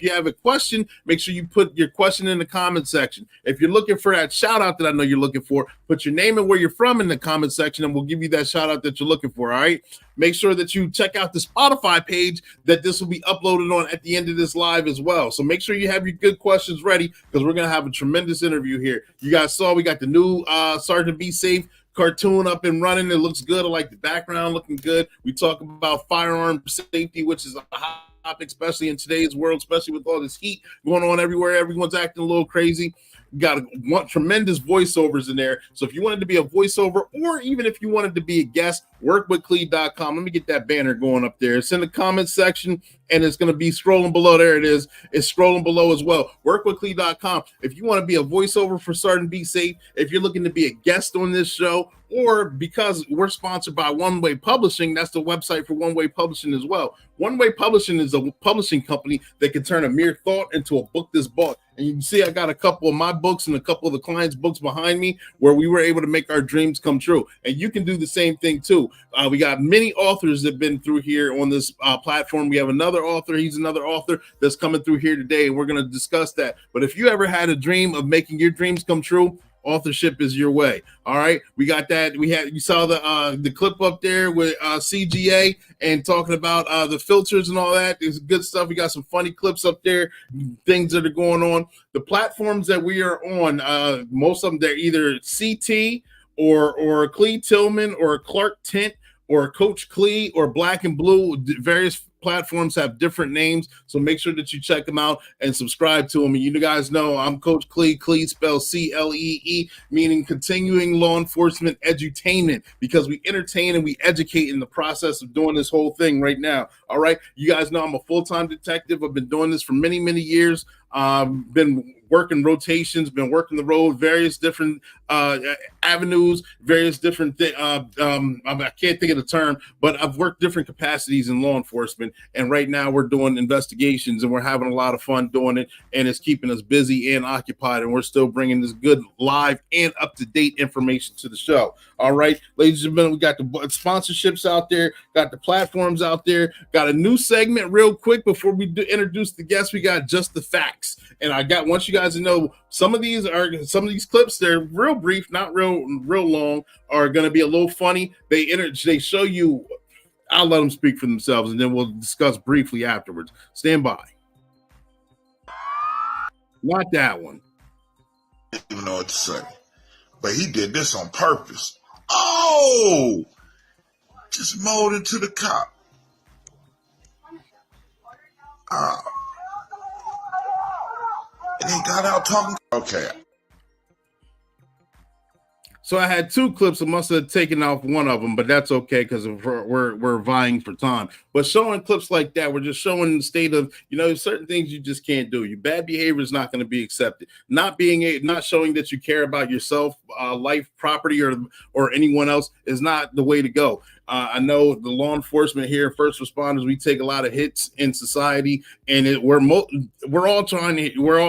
you have a question, make sure you put your question in the comment section. If you're looking for that shout out that I know you're looking for, put your name and where you're from in the comment section, and we'll give you that shout out that you're looking for. All right. Make sure that you check out the Spotify page that this will be uploaded on at the end of this live as well. So make sure you have your good questions ready, because we're going to have a tremendous interview here. You guys saw we got the new Sergeant Be Safe cartoon up and running. It looks good. I like the background looking good. We talk about firearm safety, which is a hot topic, especially in today's world, especially with all this heat going on everywhere. Everyone's acting a little crazy. You got tremendous voiceovers in there. So if you wanted to be a voiceover, or even if you wanted to be a guest, workwithclee.com. Let me get that banner going up there. It's in the comment section, and it's going to be scrolling below. There it is. It's scrolling below as well. Workwithclee.com. If you want to be a voiceover for Sergeant Be Safe, if you're looking to be a guest on this show, or because we're sponsored by One Way Publishing, that's the website for One Way Publishing as well. One Way Publishing is a publishing company that can turn a mere thought into a book that's bought. And you can see I got a couple of my books and a couple of the clients' books behind me where we were able to make our dreams come true. And you can do the same thing too. We got many authors that have been through here on this platform. We have another author. He's another author that's coming through here today, and we're going to discuss that. But if you ever had a dream of making your dreams come true, authorship is your way. All right, we got that. You saw the clip up there with CGA and talking about the filters and all that. It's good stuff. We got some funny clips up there, things that are going on. The platforms that we are on, most of them, they're either CT or Clee Tillman or Clark Tent or Coach Clee or Black and Blue. Various platforms have different names, so make sure that you check them out and subscribe to them. And you guys know I'm Coach Clee. Clee spelled CLEE, meaning continuing law enforcement edutainment, because we entertain and we educate in the process of doing this whole thing right now. All right, you guys know I'm a full-time detective. I've been doing this for many years. Been working rotations, been working the road, various different avenues, various different I can't think of the term, but I've worked different capacities in law enforcement, and right now we're doing investigations, and we're having a lot of fun doing it, and it's keeping us busy and occupied, and we're still bringing this good live and up-to-date information to the show. All right, ladies and gentlemen, we got the sponsorships out there, got the platforms out there, got a new segment real quick before we introduce the guests. We got Just the Facts. And I want you guys to know some of these clips, they're real brief, not real long, are going to be a little funny. They show you. I'll let them speak for themselves, and then we'll discuss briefly afterwards. Stand by. Not that one. I don't even know what to say, but he did this on purpose. Oh, just mowed into the cop. And he got out talking. Okay. So I had two clips. I must have taken off one of them, but that's okay because we're vying for time. But showing clips like that, we're just showing the state of, certain things you just can't do. Your bad behavior is not going to be accepted. Not showing that you care about yourself, life, property, or anyone else is not the way to go. I know the law enforcement here, first responders, we take a lot of hits in society, and we're all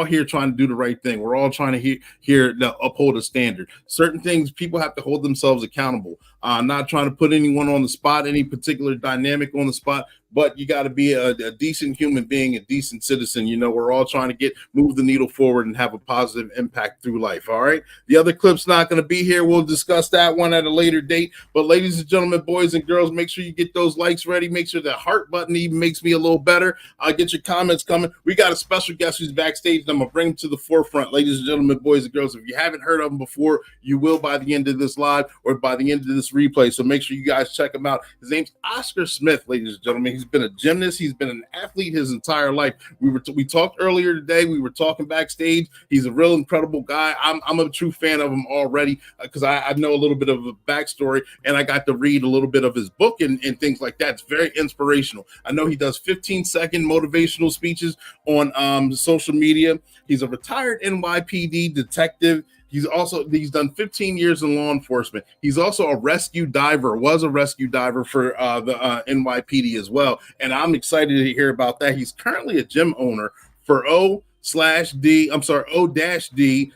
here trying to do the right thing. We're all trying to uphold a standard. Certain things people have to hold themselves accountable. Not trying to put anyone on the spot, any particular dynamic on the spot, but you got to be a decent human being, a decent citizen. We're all trying to move the needle forward and have a positive impact through life. All right. The other clip's not going to be here. We'll discuss that one at a later date. But ladies and gentlemen, boys and girls, make sure you get those likes ready. Make sure the heart button even makes me a little better. Get your comments coming. We got a special guest who's backstage, and I'm going to bring him to the forefront. Ladies and gentlemen, boys and girls, if you haven't heard of him before, you will by the end of this live or by the end of this replay. So make sure you guys check him out. His name's Oscar Smith, ladies and gentlemen. He's been a gymnast. He's been an athlete his entire life. We talked earlier today. We were talking backstage. He's a real incredible guy. I'm a true fan of him already because I know a little bit of a backstory, and I got to read a little bit of his book and things like that. It's very inspirational. I know he does 15-second motivational speeches on social media. He's a retired NYPD detective. He's done 15 years in law enforcement. He's also was a rescue diver for the NYPD as well. And I'm excited to hear about that. He's currently a gym owner for O-D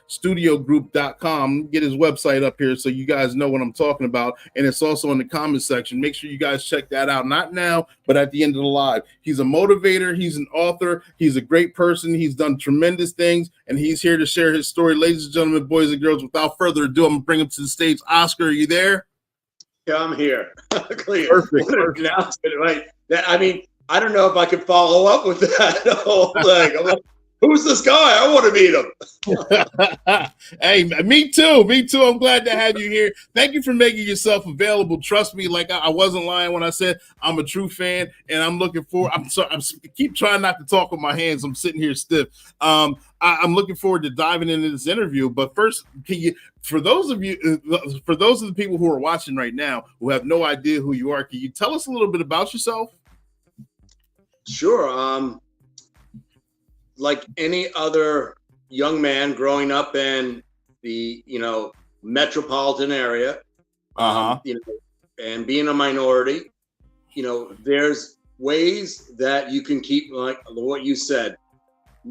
studiogroup.com. Get his website up here so you guys know what I'm talking about. And it's also in the comment section. Make sure you guys check that out. Not now, but at the end of the live. He's a motivator. He's an author. He's a great person. He's done tremendous things, and he's here to share his story. Ladies and gentlemen, boys and girls, without further ado, I'm going to bring him to the stage. Oscar, are you there? Yeah, I'm here. Clear. Perfect. Announcement, right? I mean, I don't know if I can follow up with that whole thing. I'm like, who's this guy? I want to meet him. Hey, me too. Me too. I'm glad to have you here. Thank you for making yourself available. Trust me, like I wasn't lying when I said I'm a true fan, and I'm looking for. I'm keep trying not to talk with my hands. I'm sitting here stiff. I'm looking forward to diving into this interview. But first, can you, for those of the people who are watching right now who have no idea who you are, can you tell us a little bit about yourself? Sure. Like any other young man growing up in the, metropolitan area, and being a minority, there's ways that you can keep, like what you said,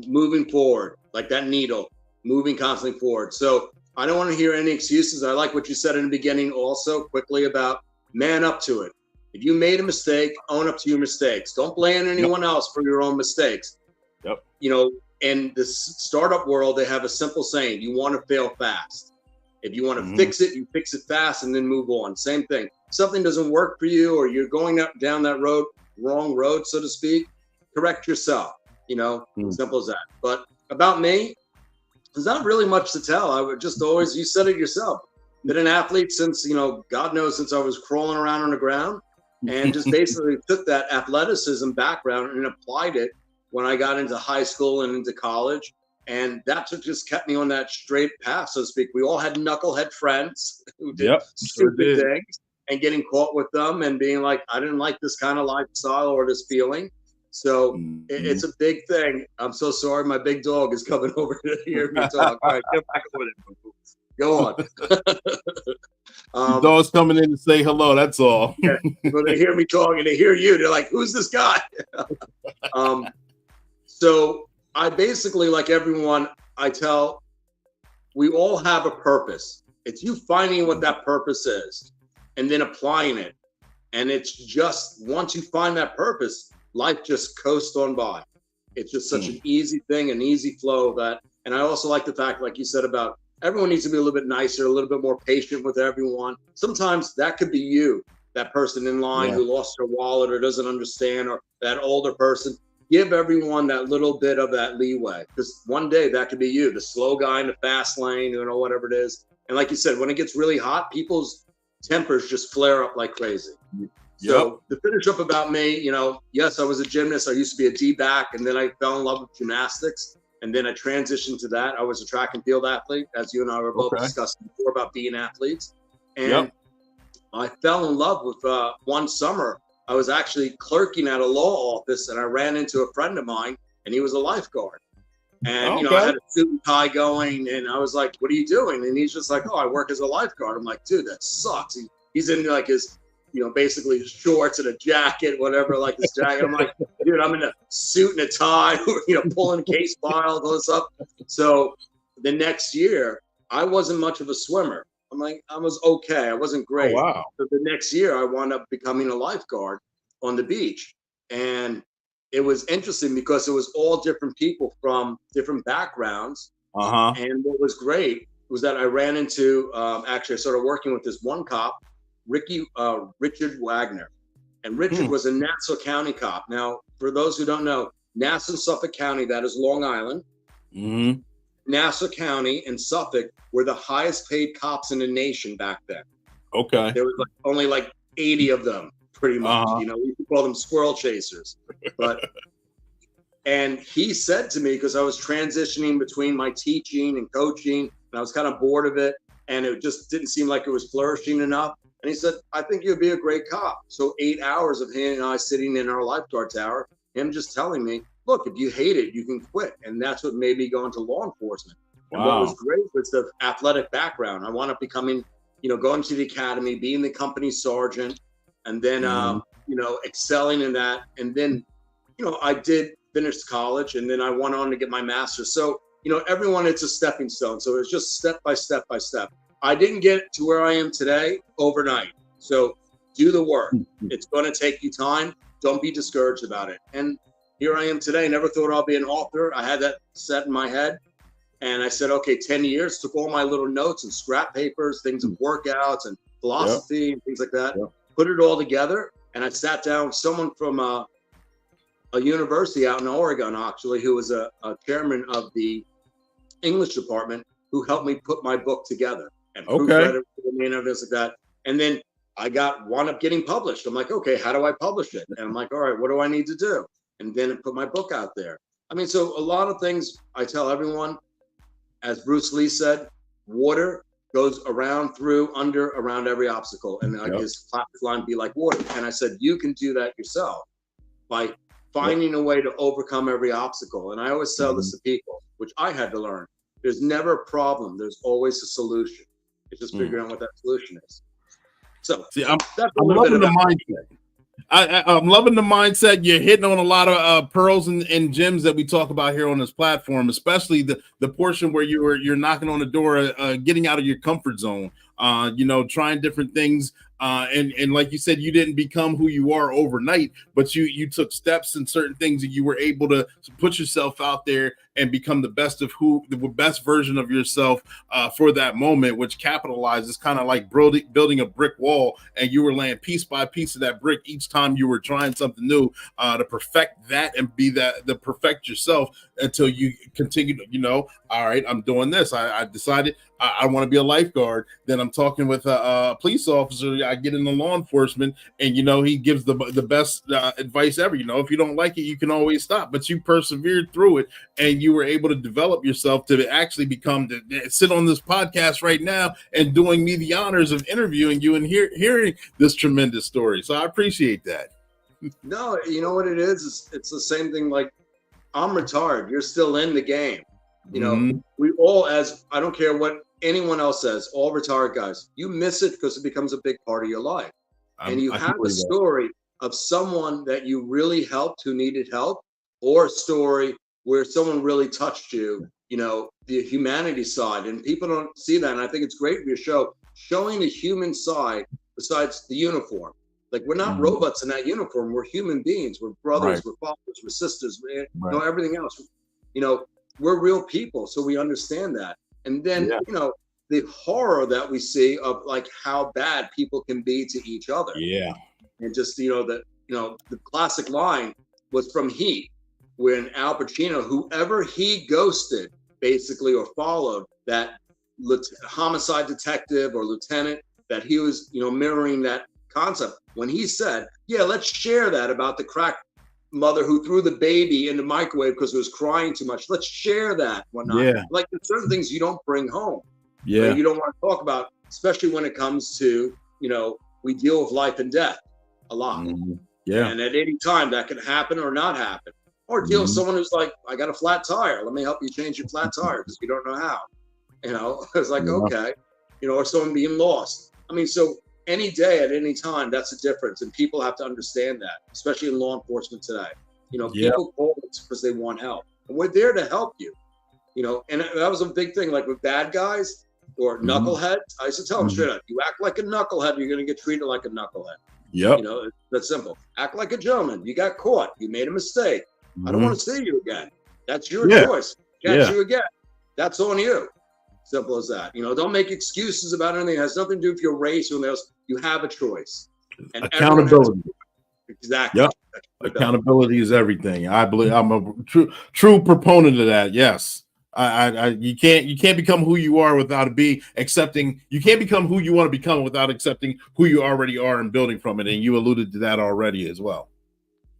moving forward, like that needle, moving constantly forward. So I don't want to hear any excuses. I like what you said in the beginning also quickly about man up to it. If you made a mistake, own up to your mistakes. Don't blame anyone else for your own mistakes. Yep. In the startup world, they have a simple saying: you want to fail fast. If you want to fix it, you fix it fast and then move on. Same thing. Something doesn't work for you, or you're going down that road, wrong road, so to speak, correct yourself. Simple as that. But about me, there's not really much to tell. I would just always, you said it yourself, been an athlete since, God knows, since I was crawling around on the ground, and just basically took that athleticism background and applied it when I got into high school and into college. And that just kept me on that straight path, so to speak. We all had knucklehead friends who did stupid things and getting caught with them and being like, I didn't like this kind of lifestyle or this feeling. So it's a big thing. I'm so sorry. My big dog is coming over to hear me talk. All right, get back with it. Go on. The dog's coming in to say hello. That's all. Yeah, when they hear me talk and they hear you, they're like, who's this guy? So I basically, like everyone, I tell, we all have a purpose. It's you finding what that purpose is and then applying it. And it's just, once you find that purpose, life just coasts on by. It's just such an easy thing, an easy flow of that. And I also like the fact, like you said, about everyone needs to be a little bit nicer, a little bit more patient with everyone. Sometimes that could be you, that person in line who lost their wallet or doesn't understand, or that older person. Give everyone that little bit of that leeway, because one day that could be you, the slow guy in the fast lane, whatever it is. And like you said, when it gets really hot, people's tempers just flare up like crazy. So to finish up about me, yes, I was a gymnast. I used to be a D-back, and then I fell in love with gymnastics. And then I transitioned to that. I was a track and field athlete, as you and I were both discussing before about being athletes. And I fell in love with one summer. I was actually clerking at a law office, and I ran into a friend of mine, and he was a lifeguard. And, I had a suit and tie going, and I was like, what are you doing? And he's just like, oh, I work as a lifeguard. I'm like, dude, that sucks. He's in like his, basically his shorts and a jacket, whatever, like this jacket. I'm like, dude, I'm in a suit and a tie, pulling case files, all this stuff. So the next year, I wasn't much of a swimmer. I'm like, I was okay. I wasn't great. Oh, wow. So the next year, I wound up becoming a lifeguard on the beach. And it was interesting because it was all different people from different backgrounds. And what was great was that I ran into, actually, I started working with this one cop, Richard Wagner. And Richard was a Nassau County cop. Now, for those who don't know, Nassau, Suffolk County, that is Long Island. Nassau County and Suffolk were the highest paid cops in the nation back then. Okay. There was only 80 of them, pretty much. We could call them squirrel chasers. And he said to me, because I was transitioning between my teaching and coaching, and I was kind of bored of it, and it just didn't seem like it was flourishing enough. And he said, I think you'd be a great cop. So 8 hours of him and I sitting in our lifeguard tower, him just telling me, look, if you hate it, you can quit. And that's what made me go into law enforcement. Wow. And what was great was the athletic background. I wound up becoming, going to the academy, being the company sergeant, and then, excelling in that. And then, I did finished college, and then I went on to get my master's. So, everyone, it's a stepping stone. So it's just step by step by step. I didn't get to where I am today overnight. So do the work. It's going to take you time. Don't be discouraged about it. And here I am today. Never thought I'll be an author. I had that set in my head. And I said, okay, 10 years, took all my little notes and scrap papers, things of workouts and philosophy and things like that, put it all together. And I sat down with someone from a university out in Oregon, actually, who was a chairman of the English department, who helped me put my book together and proofread it and everything like that. And then I wound up getting published. I'm like, okay, how do I publish it? And I'm like, all right, what do I need to do? And then put my book out there. I mean, so a lot of things I tell everyone, as Bruce Lee said, water goes around, through, under, around every obstacle. And like his line, be like water. And I said, you can do that yourself by finding a way to overcome every obstacle. And I always tell this to people, which I had to learn. There's never a problem. There's always a solution. It's just figuring out what that solution is. So see, I'm loving the mindset. I'm loving the mindset. You're hitting on a lot of pearls and gems that we talk about here on this platform, especially the portion where you're knocking on the door, getting out of your comfort zone, trying different things. And like you said, you didn't become who you are overnight, but you took steps in certain things, and you were able to put yourself out there and become the best version of yourself for that moment, which capitalizes, kind of like building a brick wall, and you were laying piece by piece of that brick each time you were trying something new to perfect that and to perfect yourself until you continue to, all right, I'm doing this. I decided I want to be a lifeguard. Then I'm talking with a police officer. I get into law enforcement, and he gives the best advice ever. If you don't like it, you can always stop. But you persevered through it, and you were able to develop yourself to actually sit on this podcast right now and doing me the honors of interviewing you and hearing this tremendous story. So I appreciate that. No, you know what it is? It's the same thing. Like, I'm retired. You're still in the game. We all, I don't care what anyone else says, all retired guys, you miss it because it becomes a big part of your life. And you have a story of someone that you really helped who needed help, or a story where someone really touched you, the humanity side. And people don't see that. And I think it's great for your show, showing the human side besides the uniform. Like, we're not robots in that uniform. We're human beings. We're brothers, we're fathers, we're sisters, everything else. We're real people. So we understand that. And then, the horror that we see of like how bad people can be to each other. Yeah. And just, the classic line was from Heat, when Al Pacino, whoever he ghosted basically, or followed, that homicide detective or lieutenant, that he was, mirroring that concept. When he said, yeah, let's share that about the crack mother who threw the baby in the microwave because it was crying too much. Let's share that, whatnot. Yeah. Like, there's certain things you don't bring home. Yeah. Right? You don't want to talk about, especially when it comes to, we deal with life and death a lot. Yeah. And at any time that can happen or not happen. Or deal with someone who's like, I got a flat tire. Let me help you change your flat tire because you don't know how. It's like, okay. Or someone being lost. I mean, so any day at any time, that's a difference. And people have to understand that, especially in law enforcement today. People call us because they want help. And we're there to help you. And that was a big thing, like with bad guys or knuckleheads. I used to tell them straight up, you act like a knucklehead, you're going to get treated like a knucklehead. Yep. That's simple. Act like a gentleman. You got caught. You made a mistake. I don't want to see you again. That's your choice. Catch you again. That's on you. Simple as that. Don't make excuses about anything. It has nothing to do with your race or anything else. You have a choice. And accountability. Exactly. Yep. Accountability is everything. I believe I'm a true proponent of that. Yes. You can't become who you are without accepting. You can't become who you want to become without accepting who you already are and building from it. And you alluded to that already as well.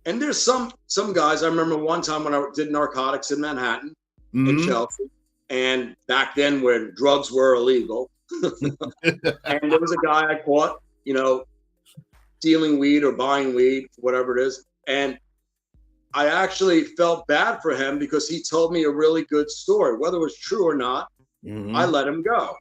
And there's some guys. I remember one time when I did narcotics in Manhattan, in Chelsea, and back then when drugs were illegal, and there was a guy I caught, stealing weed or buying weed, whatever it is, and I actually felt bad for him because he told me a really good story, whether it was true or not. I let him go.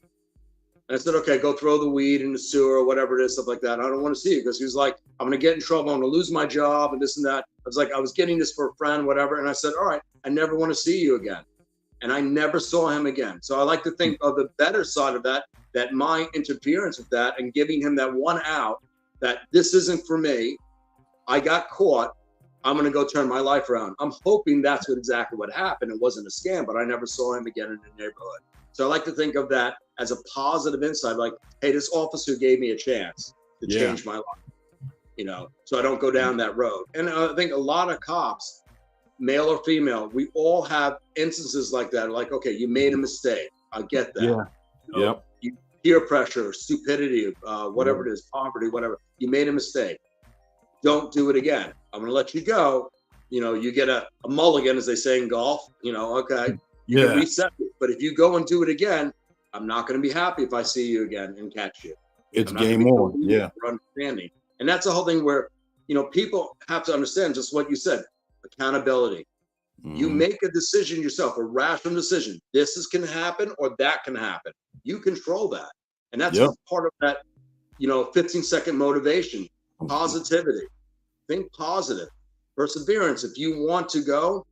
And I said, okay, go throw the weed in the sewer or whatever it is, stuff like that. I don't want to see you, because he was like, I'm going to get in trouble. I'm going to lose my job and this and that. I was like, I was getting this for a friend, whatever. And I said, all right, I never want to see you again. And I never saw him again. So I like to think of the better side of that, that my interference with that and giving him that one out, that this isn't for me. I got caught. I'm going to go turn my life around. I'm hoping that's exactly what happened. It wasn't a scam, but I never saw him again in the neighborhood. So I like to think of that as a positive insight, like, hey, this officer gave me a chance to change my life, you know, so I don't go down that road. And I think a lot of cops, male or female, we all have instances like that. Like, okay, you made a mistake. I get that. Yeah. You know, peer pressure, stupidity, whatever it is, poverty, whatever. You made a mistake. Don't do it again. I'm going to let you go. You know, you get a mulligan, as they say in golf. You know, okay, you can reset it. But if you go and do it again, I'm not going to be happy if I see you again and catch you. It's game on. Yeah. For understanding. And that's the whole thing where, you know, people have to understand just what you said, accountability. You make a decision yourself, a rational decision. This is can happen or that can happen. You control that. And that's part of that, you know, 15-second motivation, positivity. Think positive. Perseverance. If you want to go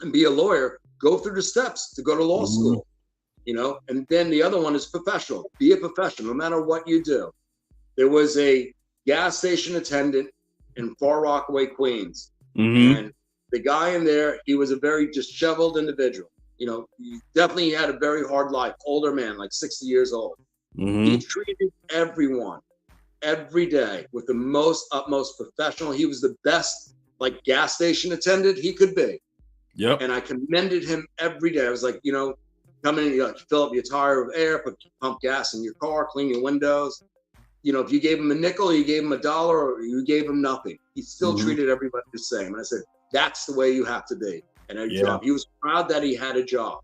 and be a lawyer, go through the steps to go to law school, you know. And then the other one is professional. Be a professional, no matter what you do. There was a gas station attendant in Far Rockaway, Queens. And the guy in there, he was a very disheveled individual. You know, he definitely had a very hard life. Older man, like 60 years old. He treated everyone every day with the utmost professional. He was the best, like, gas station attendant he could be. And I commended him every day. I was like, you know, come in, you know, fill up your tire with air, pump gas in your car, clean your windows. You know, if you gave him a nickel, you gave him $1, or you gave him nothing, he still treated everybody the same. And I said, that's the way you have to be. And a job. He was proud that he had a job.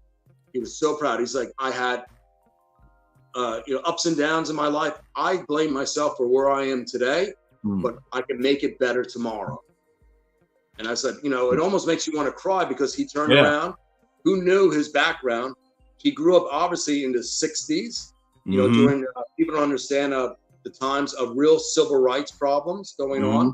He was so proud. He's like, I had, you know, ups and downs in my life. I blame myself for where I am today, but I can make it better tomorrow. And I said, you know, it almost makes you want to cry because he turned around. Who knew his background? He grew up obviously in the 60s, you know, during, people don't understand the times of real civil rights problems going on.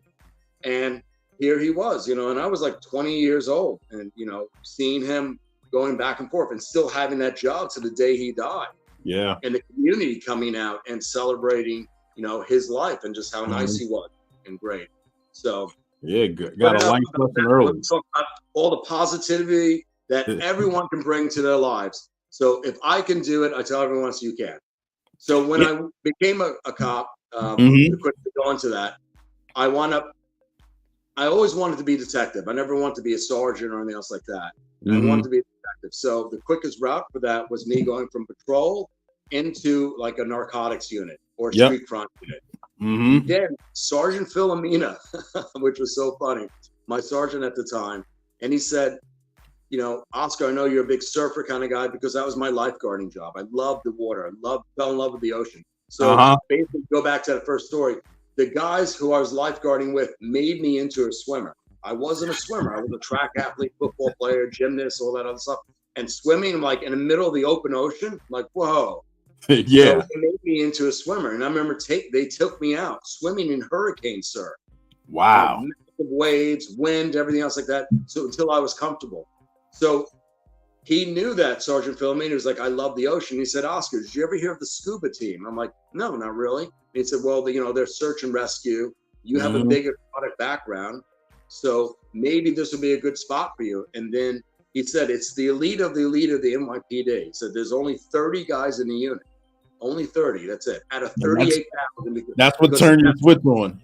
And here he was, you know, and I was like 20 years old and, you know, seeing him going back and forth and still having that job to the day he died. And the community coming out and celebrating, you know, his life and just how nice he was and great. So got a life lesson early. Talk about all the positivity that everyone can bring to their lives. So if I can do it, I tell everyone else you can. So when I became a cop, to quickly go into that, I always wanted to be a detective. I never wanted to be a sergeant or anything else like that. I wanted to be a detective. So the quickest route for that was me going from patrol into like a narcotics unit or street crime unit. Then Sergeant Philomena, which was so funny, my sergeant at the time, and he said, you know, Oscar, I know you're a big surfer kind of guy because that was my lifeguarding job. I loved the water. Fell in love with the ocean. So basically, go back to that first story. The guys who I was lifeguarding with made me into a swimmer. I wasn't a swimmer. I was a track athlete, football player, gymnast, all that other stuff. And swimming, like in the middle of the open ocean, like, whoa. So they made me into a swimmer. And I remember they took me out swimming in hurricane surf. Wow. Massive waves, wind, everything else like that. So until I was comfortable. So he knew that, Sergeant Philomena. He was like, I love the ocean. He said, Oscar, did you ever hear of the scuba team? I'm like, no, not really. And he said, well, you know, they're search and rescue. You have a big aquatic background. So maybe this would be a good spot for you. And then he said, it's the elite of the NYPD. He said, there's only 30 guys in the unit. Only 30. That's it. Out of 38,000. That's what turned your switch on.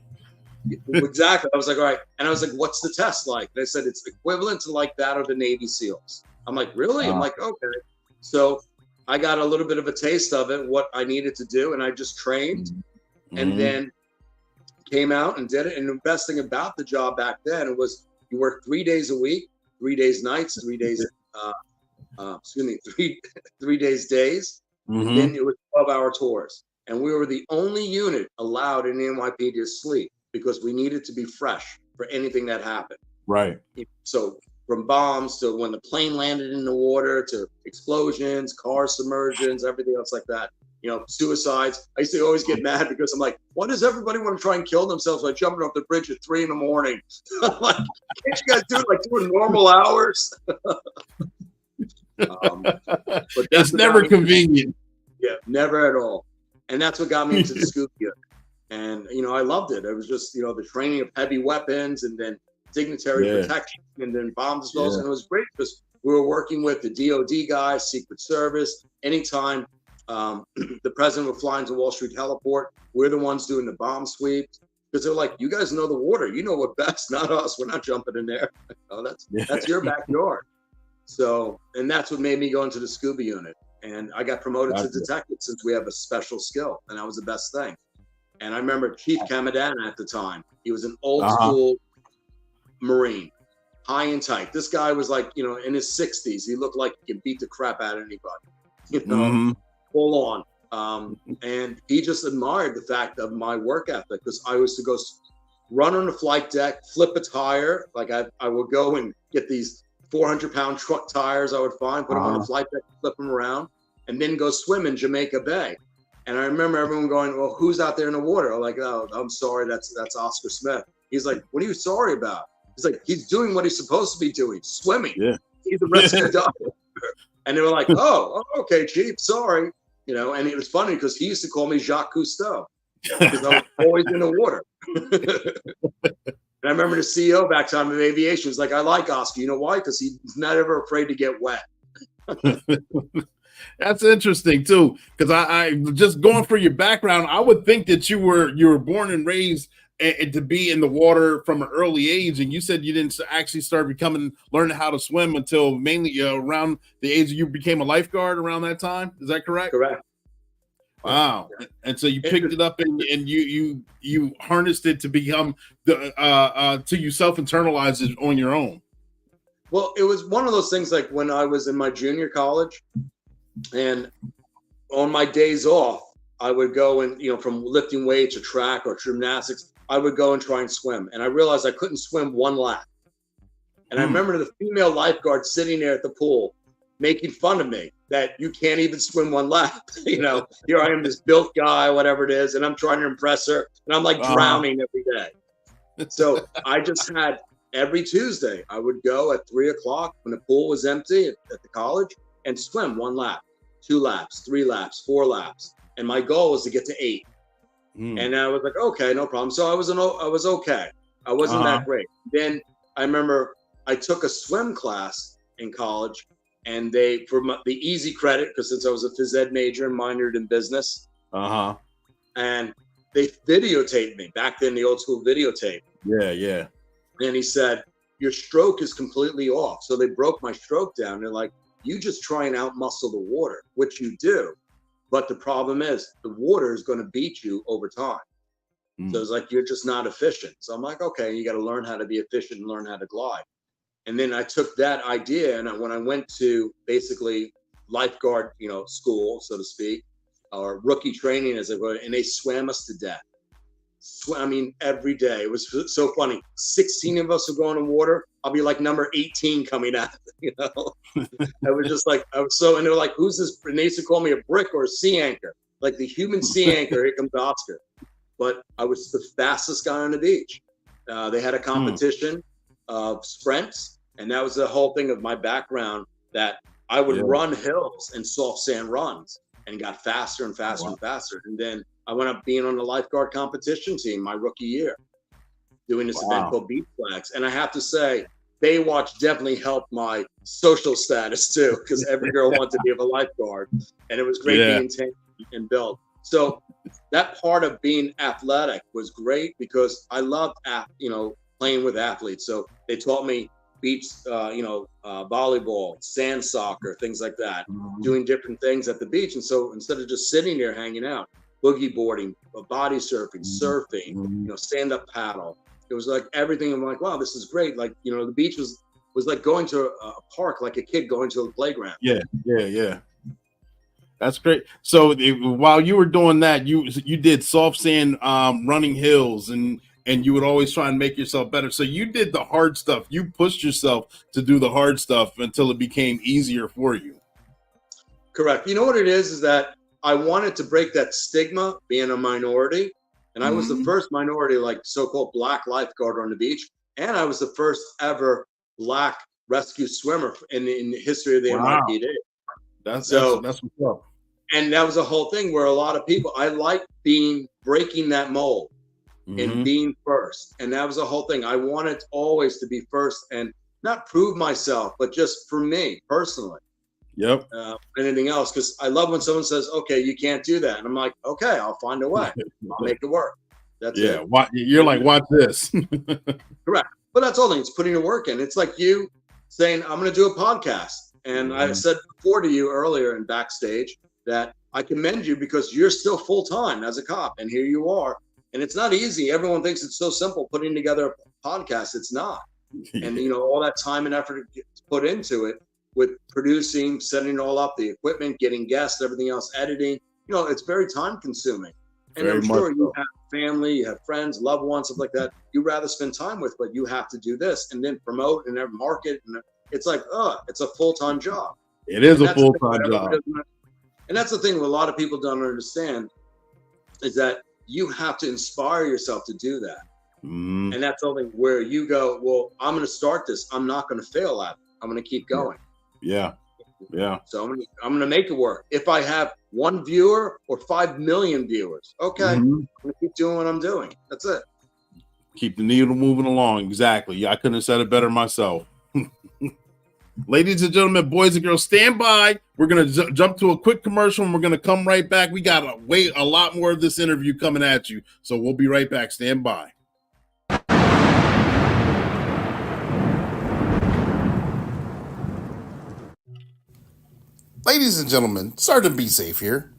Exactly. I was like, all right. And I was like, what's the test like? They said it's equivalent to like that of the Navy SEALs. I'm like, really? I'm like, okay. So I got a little bit of a taste of it, what I needed to do. And I just trained and then came out and did it. And the best thing about the job back then, it was you work 3 days a week, 3 days nights, 3 days, 3 days days. Then it was 12-hour tours. And we were the only unit allowed in the NYPD to sleep because we needed to be fresh for anything that happened. Right. So from bombs to when the plane landed in the water to explosions, car submersions, everything else like that. suicides. I used to always get mad because I'm like, why does everybody want to try and kill themselves by jumping off the bridge at 3 a.m? I'm like, can't you guys do it like doing normal hours? But it's never convenient. Yeah, never at all. And that's what got me into the scuba gear. And, I loved it. It was just, the training of heavy weapons and then dignitary protection and then bomb disposal. And it was great because we were working with the DOD guys, Secret Service. Anytime the president would fly into Wall Street Heliport, we're the ones doing the bomb sweeps. Because they're like, you guys know the water. You know what best, not us. We're not jumping in there. That's your backyard. So, and that's what made me go into the scuba unit. And I got promoted to detective since we have a special skill. And that was the best thing. And I remember Chief Kamadana at the time. He was an old school Marine, high and tight. This guy was like, in his 60s. He looked like he could beat the crap out of anybody, full on. And he just admired the fact of my work ethic because I was to go run on the flight deck, flip a tire. Like I would go and get these 400-pound truck tires I would find, put them on the flight deck, flip them around, and then go swim in Jamaica Bay. And I remember everyone going, well, who's out there in the water? I'm like, oh, I'm sorry, that's Oscar Smith. He's like, what are you sorry about? He's like, he's doing what he's supposed to be doing, swimming. Yeah. He's a rescue doctor. And they were like, oh, okay, Chief, sorry. And it was funny because he used to call me Jacques Cousteau because I was always in the water. And I remember the CEO back time of aviation was like, I like Oscar. You know why? Because he's not ever afraid to get wet. That's interesting too, because I just going for your background, I would think that you were born and raised and to be in the water from an early age, and you said you didn't actually start learning how to swim until mainly around the age you became a lifeguard around that time. Is that correct? Correct. Wow. Yeah. And so you picked it up and you harnessed it to become to you self-internalize it on your own. Well, it was one of those things like when I was in my junior college and on my days off, I would go and, from lifting weights or track or gymnastics, I would go and try and swim. And I realized I couldn't swim one lap. And I remember the female lifeguard sitting there at the pool making fun of me that you can't even swim one lap. Here I am, this built guy, whatever it is, and I'm trying to impress her. And I'm like drowning every day. So I just had every Tuesday, I would go at 3 o'clock when the pool was empty at the college and swim 1 lap, 2 laps, 3 laps, 4 laps. And my goal was to get to 8. And I was like, okay, no problem. So I was okay. I wasn't that great. Then I remember I took a swim class in college, and they, for the easy credit, because since I was a phys ed major and minored in business, and they videotaped me back then, the old school videotape. Yeah. And he said, your stroke is completely off. So they broke my stroke down. They're like, you just try and outmuscle the water, which you do. But the problem is the water is going to beat you over time. So it's like, you're just not efficient. So I'm like, okay, you got to learn how to be efficient and learn how to glide. And then I took that idea, and when I went to basically lifeguard, school, so to speak, or rookie training, as it were, and they swam us to death. Every day. It was so funny. 16 of us would go in the water. I'll be like number 18 coming out. I was just like, and they were like, who's this? And they used to call me a brick or a sea anchor, like the human sea anchor. Here comes Oscar. But I was the fastest guy on the beach. They had a competition of sprints, and that was the whole thing of my background, that I would run hills and soft sand runs and got faster and faster and faster. And then I went up being on the lifeguard competition team my rookie year, doing this event called Beach Flags. And I have to say, Baywatch definitely helped my social status too, because every girl wanted to be a lifeguard, and it was great being tamed and built. So that part of being athletic was great because I loved, playing with athletes. So they taught me beach, volleyball, sand soccer, things like that, doing different things at the beach. And so instead of just sitting there hanging out, boogie boarding, body surfing, surfing, stand-up paddle. It was like everything. I'm like, wow, this is great. Like, the beach was like going to a park, like a kid going to a playground. Yeah. That's great. So while you were doing that, you did soft sand, running hills, and you would always try and make yourself better. So you did the hard stuff. You pushed yourself to do the hard stuff until it became easier for you. Correct. You know what it is that I wanted to break that stigma being a minority. And I was the first minority, like so-called black lifeguard on the beach. And I was the first ever black rescue swimmer in the history of the NYPD. That's what's up. And that was a whole thing where a lot of people, I like breaking that mold and being first. And that was a whole thing. I wanted always to be first and not prove myself, but just for me personally. Yep. Anything else, because I love when someone says, "Okay, you can't do that," and I'm like, "Okay, I'll find a way. I'll make it work." That's it. You're like, watch this. Correct. But that's all thing. It's putting the work in. It's like you saying, "I'm going to do a podcast," and I said before to you earlier in backstage that I commend you because you're still full time as a cop, and here you are. And it's not easy. Everyone thinks it's so simple putting together a podcast. It's not. And all that time and effort put into it. With producing, setting it all up, the equipment, getting guests, everything else, editing, it's very time consuming. And I'm sure you have family, you have friends, loved ones, stuff like that. You rather spend time with, but you have to do this and then promote and then market. And it's like, it's a full-time job. It is a full-time job. And that's the thing a lot of people don't understand is that you have to inspire yourself to do that. And that's something where you go, well, I'm going to start this. I'm not going to fail at it. I'm going to keep going. Yeah. So I'm gonna make it work. If I have 1 viewer or 5 million viewers, okay, I'm gonna keep doing what I'm doing. That's it. Keep the needle moving along. Exactly. Yeah, I couldn't have said it better myself. Ladies and gentlemen, boys and girls, stand by. We're gonna jump to a quick commercial, and we're gonna come right back. We got a lot more of this interview coming at you, so we'll be right back. Stand by. Ladies and gentlemen, Sergeant Be Safe here.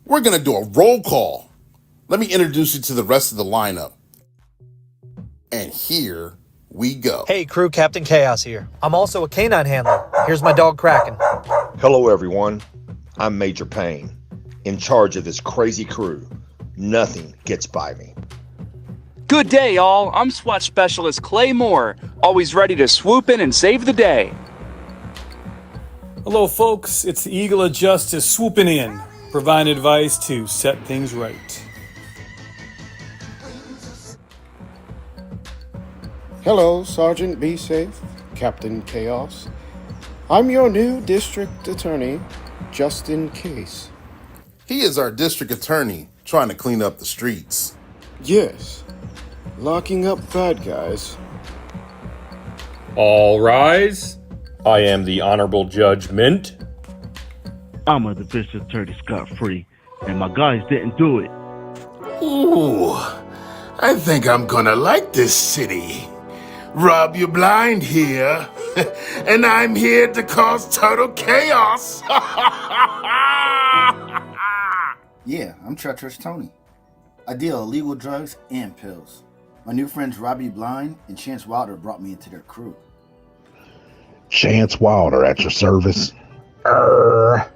We're going to do a roll call. Let me introduce you to the rest of the lineup. And here we go. Hey crew, Captain Chaos here. I'm also a canine handler. Here's my dog Kraken. Hello everyone. I'm Major Payne, in charge of this crazy crew. Nothing gets by me. Good day, y'all. I'm SWAT Specialist Clay Moore, always ready to swoop in and save the day. Hello folks, it's the Eagle of Justice swooping in, providing advice to set things right. Hello, Sergeant Be Safe, Captain Chaos. I'm your new district attorney, just in case. He is our district attorney, trying to clean up the streets. Yes, locking up bad guys. All rise. I am the Honorable Judge Mint. I'm a district attorney scot-free, and my guys didn't do it. Ooh, I think I'm gonna like this city. Rob you blind here, and I'm here to cause total chaos. Yeah, I'm Treacherous Tony. I deal illegal drugs and pills. My new friends Robbie Blind and Chance Wilder brought me into their crew. Chance Wilder at your service. I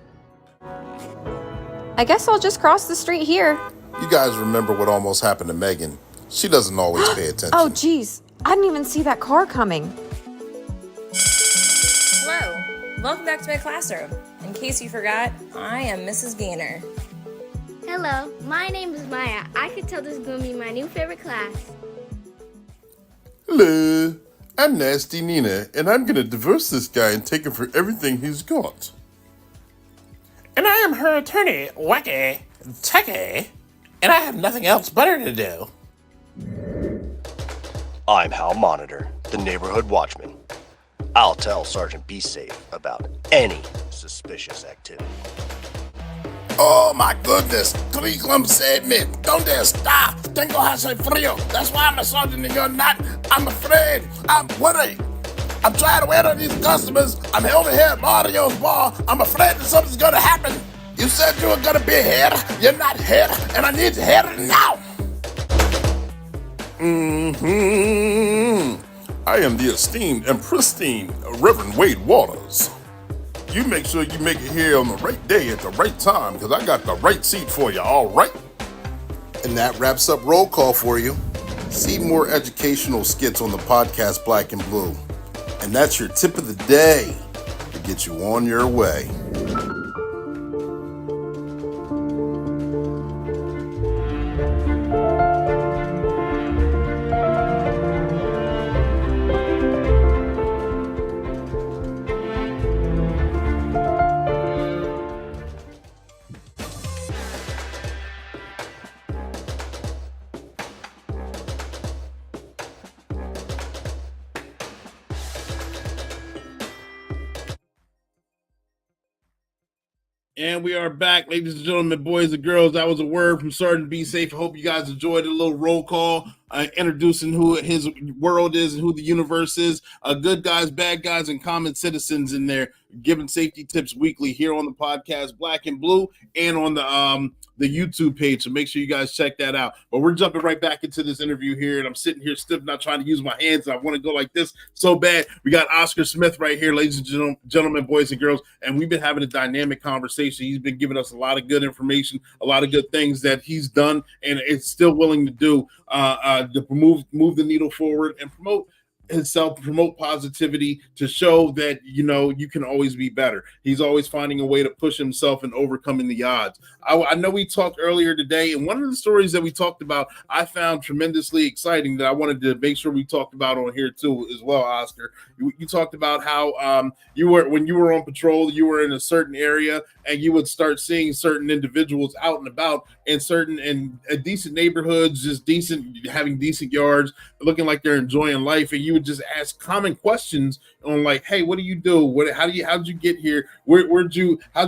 guess I'll just cross the street here. You guys remember what almost happened to Megan. She doesn't always pay attention. Oh, geez. I didn't even see that car coming. Hello. Welcome back to my classroom. In case you forgot, I am Mrs. Gainer. Hello. My name is Maya. I could tell this is going to be my new favorite class. Hello. I'm Nasty Nina, and I'm going to divorce this guy and take him for everything he's got. And I am her attorney, Wacky Techie, and I have nothing else better to do. I'm Hal Monitor, the neighborhood watchman. I'll tell Sergeant Be Safe about any suspicious activity. Oh my goodness, Curriculum saved me. Donde está? Tengo hace frío. That's why I'm a sergeant and you're not. I'm afraid. I'm worried. I'm trying to wait on these customers. I'm over here at Mario's bar. I'm afraid that something's gonna happen. You said you were gonna be here. You're not here, and I need you here now. I am the esteemed and pristine Reverend Wade Waters. You make sure you make it here on the right day at the right time, because I got the right seat for you, all right? And that wraps up Roll Call for you. See more educational skits on the podcast Black and Blue. And that's your tip of the day to get you on your way. And we are back, ladies and gentlemen, boys and girls. That was a word from Sergeant Be Safe. I hope you guys enjoyed a little roll call, introducing who his world is and who the universe is. Good guys, bad guys, and common citizens in there, giving safety tips weekly here on the podcast, Black and Blue, and on the YouTube page. So make sure you guys check that out. But we're jumping right back into this interview here, and I'm sitting here stiff, not trying to use my hands. I want to go like this so bad. We got Oscar Smith right here, ladies and gentlemen, boys and girls, and we've been having a dynamic conversation. He's been giving us a lot of good information, a lot of good things that he's done, and is still willing to do to move the needle forward and promote himself, promote positivity, to show that, you know, you can always be better. He's always finding a way to push himself and overcoming the odds. I know we talked earlier today, and one of the stories that we talked about I found tremendously exciting that I wanted to make sure we talked about on here too as well, Oscar. You talked about how when you were on patrol, you were in a certain area and you would start seeing certain individuals out and about in decent neighborhoods, just having decent yards, looking like they're enjoying life, and you would just ask common questions on like, hey, what do you do? How'd you get here? How'd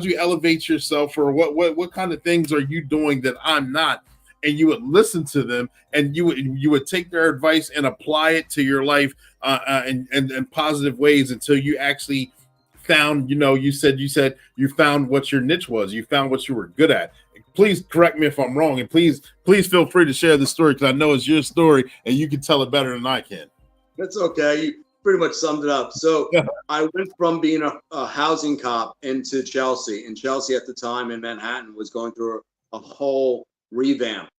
you elevate yourself, or what kind of things are you doing that I'm not? And you would listen to them, and you would take their advice and apply it to your life in positive ways until you actually found, you said you found what your niche was. You found what you were good at. Please correct me if I'm wrong, and please feel free to share the story, because I know it's your story and you can tell it better than I can. That's okay. You pretty much summed it up. So I went from being a housing cop into Chelsea. And Chelsea at the time in Manhattan was going through a whole revamp.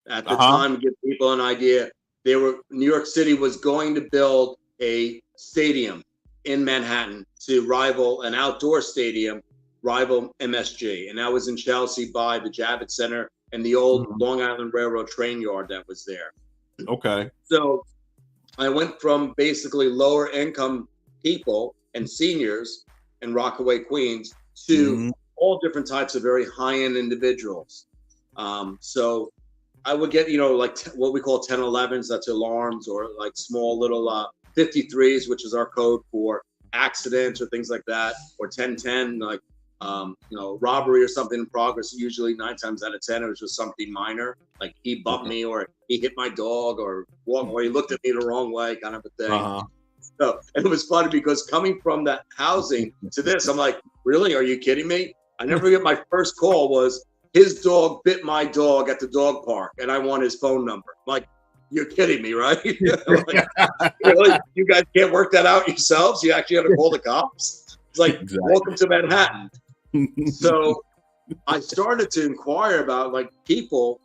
At the time, to give people an idea, New York City was going to build a stadium in Manhattan to rival an outdoor stadium, rival MSG. And that was in Chelsea by the Javits Center and the old Long Island Railroad train yard that was there. Okay. So I went from basically lower income people and seniors in Rockaway, Queens, to all different types of very high-end individuals. So I would get, like what we call 1011s, that's alarms, or like small little 53s, which is our code for accidents or things like that, or 1010, like, robbery or something in progress. Usually 9 times out of 10, it was just something minor, like he bumped me, or he hit my dog, or he looked at me the wrong way, kind of a thing. So, and it was funny because coming from that housing to this, I'm like, really? Are you kidding me? I never forget my first call was his dog bit my dog at the dog park, and I want his phone number. I'm like, you're kidding me, right? Like, really? You guys can't work that out yourselves? You actually have to call the cops? It's like, welcome to Manhattan. So I started to inquire about like people,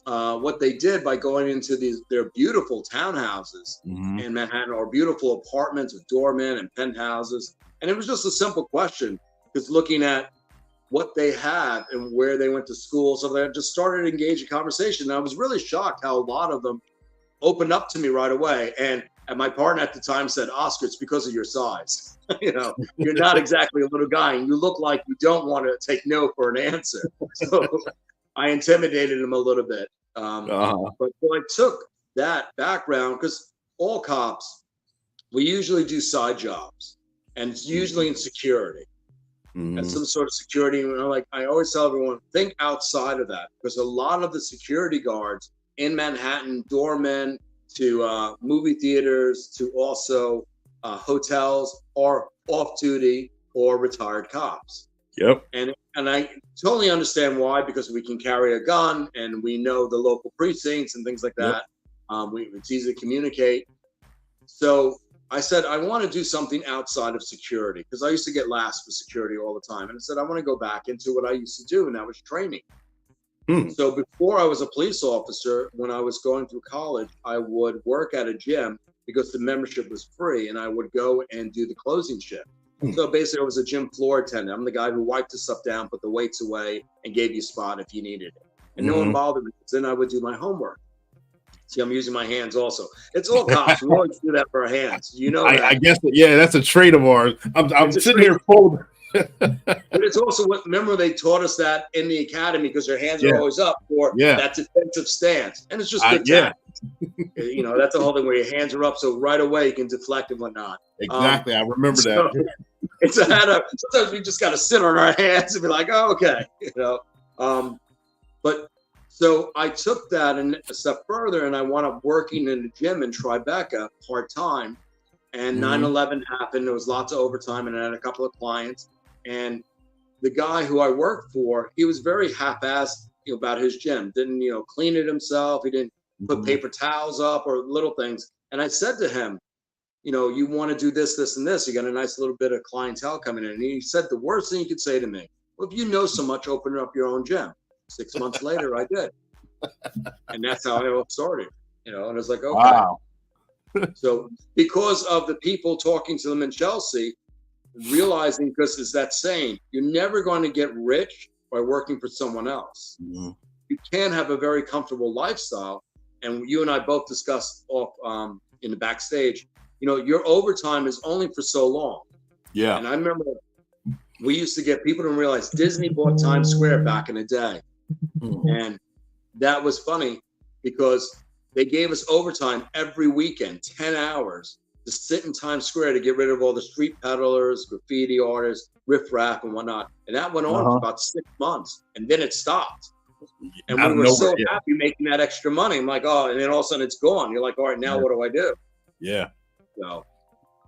what they did by going into their beautiful townhouses in Manhattan, or beautiful apartments with doormen and penthouses. And it was just a simple question, because looking at what they had and where they went to school. So they just started to engage in conversation. And I was really shocked how a lot of them opened up to me right away. And my partner at the time said, Oscar, it's because of your size. You're not exactly a little guy, and you look like you don't want to take no for an answer. So I intimidated him a little bit. But so I took that background, because all cops, we usually do side jobs, and it's usually in security. And some sort of security. And I always tell everyone, think outside of that, because a lot of the security guards in Manhattan, doormen to movie theaters, to also hotels, are off-duty or retired cops. Yep. And I totally understand why, because we can carry a gun and we know the local precincts and things like that. It's easy to communicate. So I said, I want to do something outside of security, because I used to get last for security all the time. And I said, I want to go back into what I used to do, and that was training. So before I was a police officer, when I was going through college, I would work at a gym because the membership was free, and I would go and do the closing shift. So basically I was a gym floor attendant. I'm the guy who wiped the stuff down, put the weights away, and gave you a spot if you needed it. And no one bothered me. Then I would do my homework. See, I'm using my hands also. It's all cops. We always do that for our hands. That. I guess, that's a trait of ours. I'm sitting here folding. But it's also remember they taught us that in the academy, because their hands are always up for that defensive stance. And it's just good tactics. That's the whole thing, where your hands are up, so right away you can deflect and whatnot. Exactly. I remember that. Sometimes we just got to sit on our hands and be like, oh, okay, but so I took that a step further, and I wound up working in a gym in Tribeca part-time, and 9/11 happened. There was lots of overtime, and I had a couple of clients, and the guy who I worked for, he was very half-assed about his gym. Didn't, clean it himself. He didn't put paper towels up or little things. And I said to him, you want to do this, this, and this. You got a nice little bit of clientele coming in. And he said the worst thing you could say to me, well, if you know so much, open up your own gym. 6 months later, I did. And that's how it all started, and I was like, okay. Wow. So because of the people talking to them in Chelsea, realizing, because it's that saying, you're never going to get rich by working for someone else. You can have a very comfortable lifestyle. And you and I both discussed off in the backstage, your overtime is only for so long. Yeah. And I remember we used to get, people don't realize Disney bought Times Square back in the day. And that was funny because they gave us overtime every weekend, 10 hours, to sit in Times Square to get rid of all the street peddlers, graffiti artists, riffraff and whatnot. And that went on for about 6 months, and then it stopped. And we were so happy making that extra money. I'm like, oh, and then all of a sudden it's gone. You're like, all right, now what do I do? Yeah. So,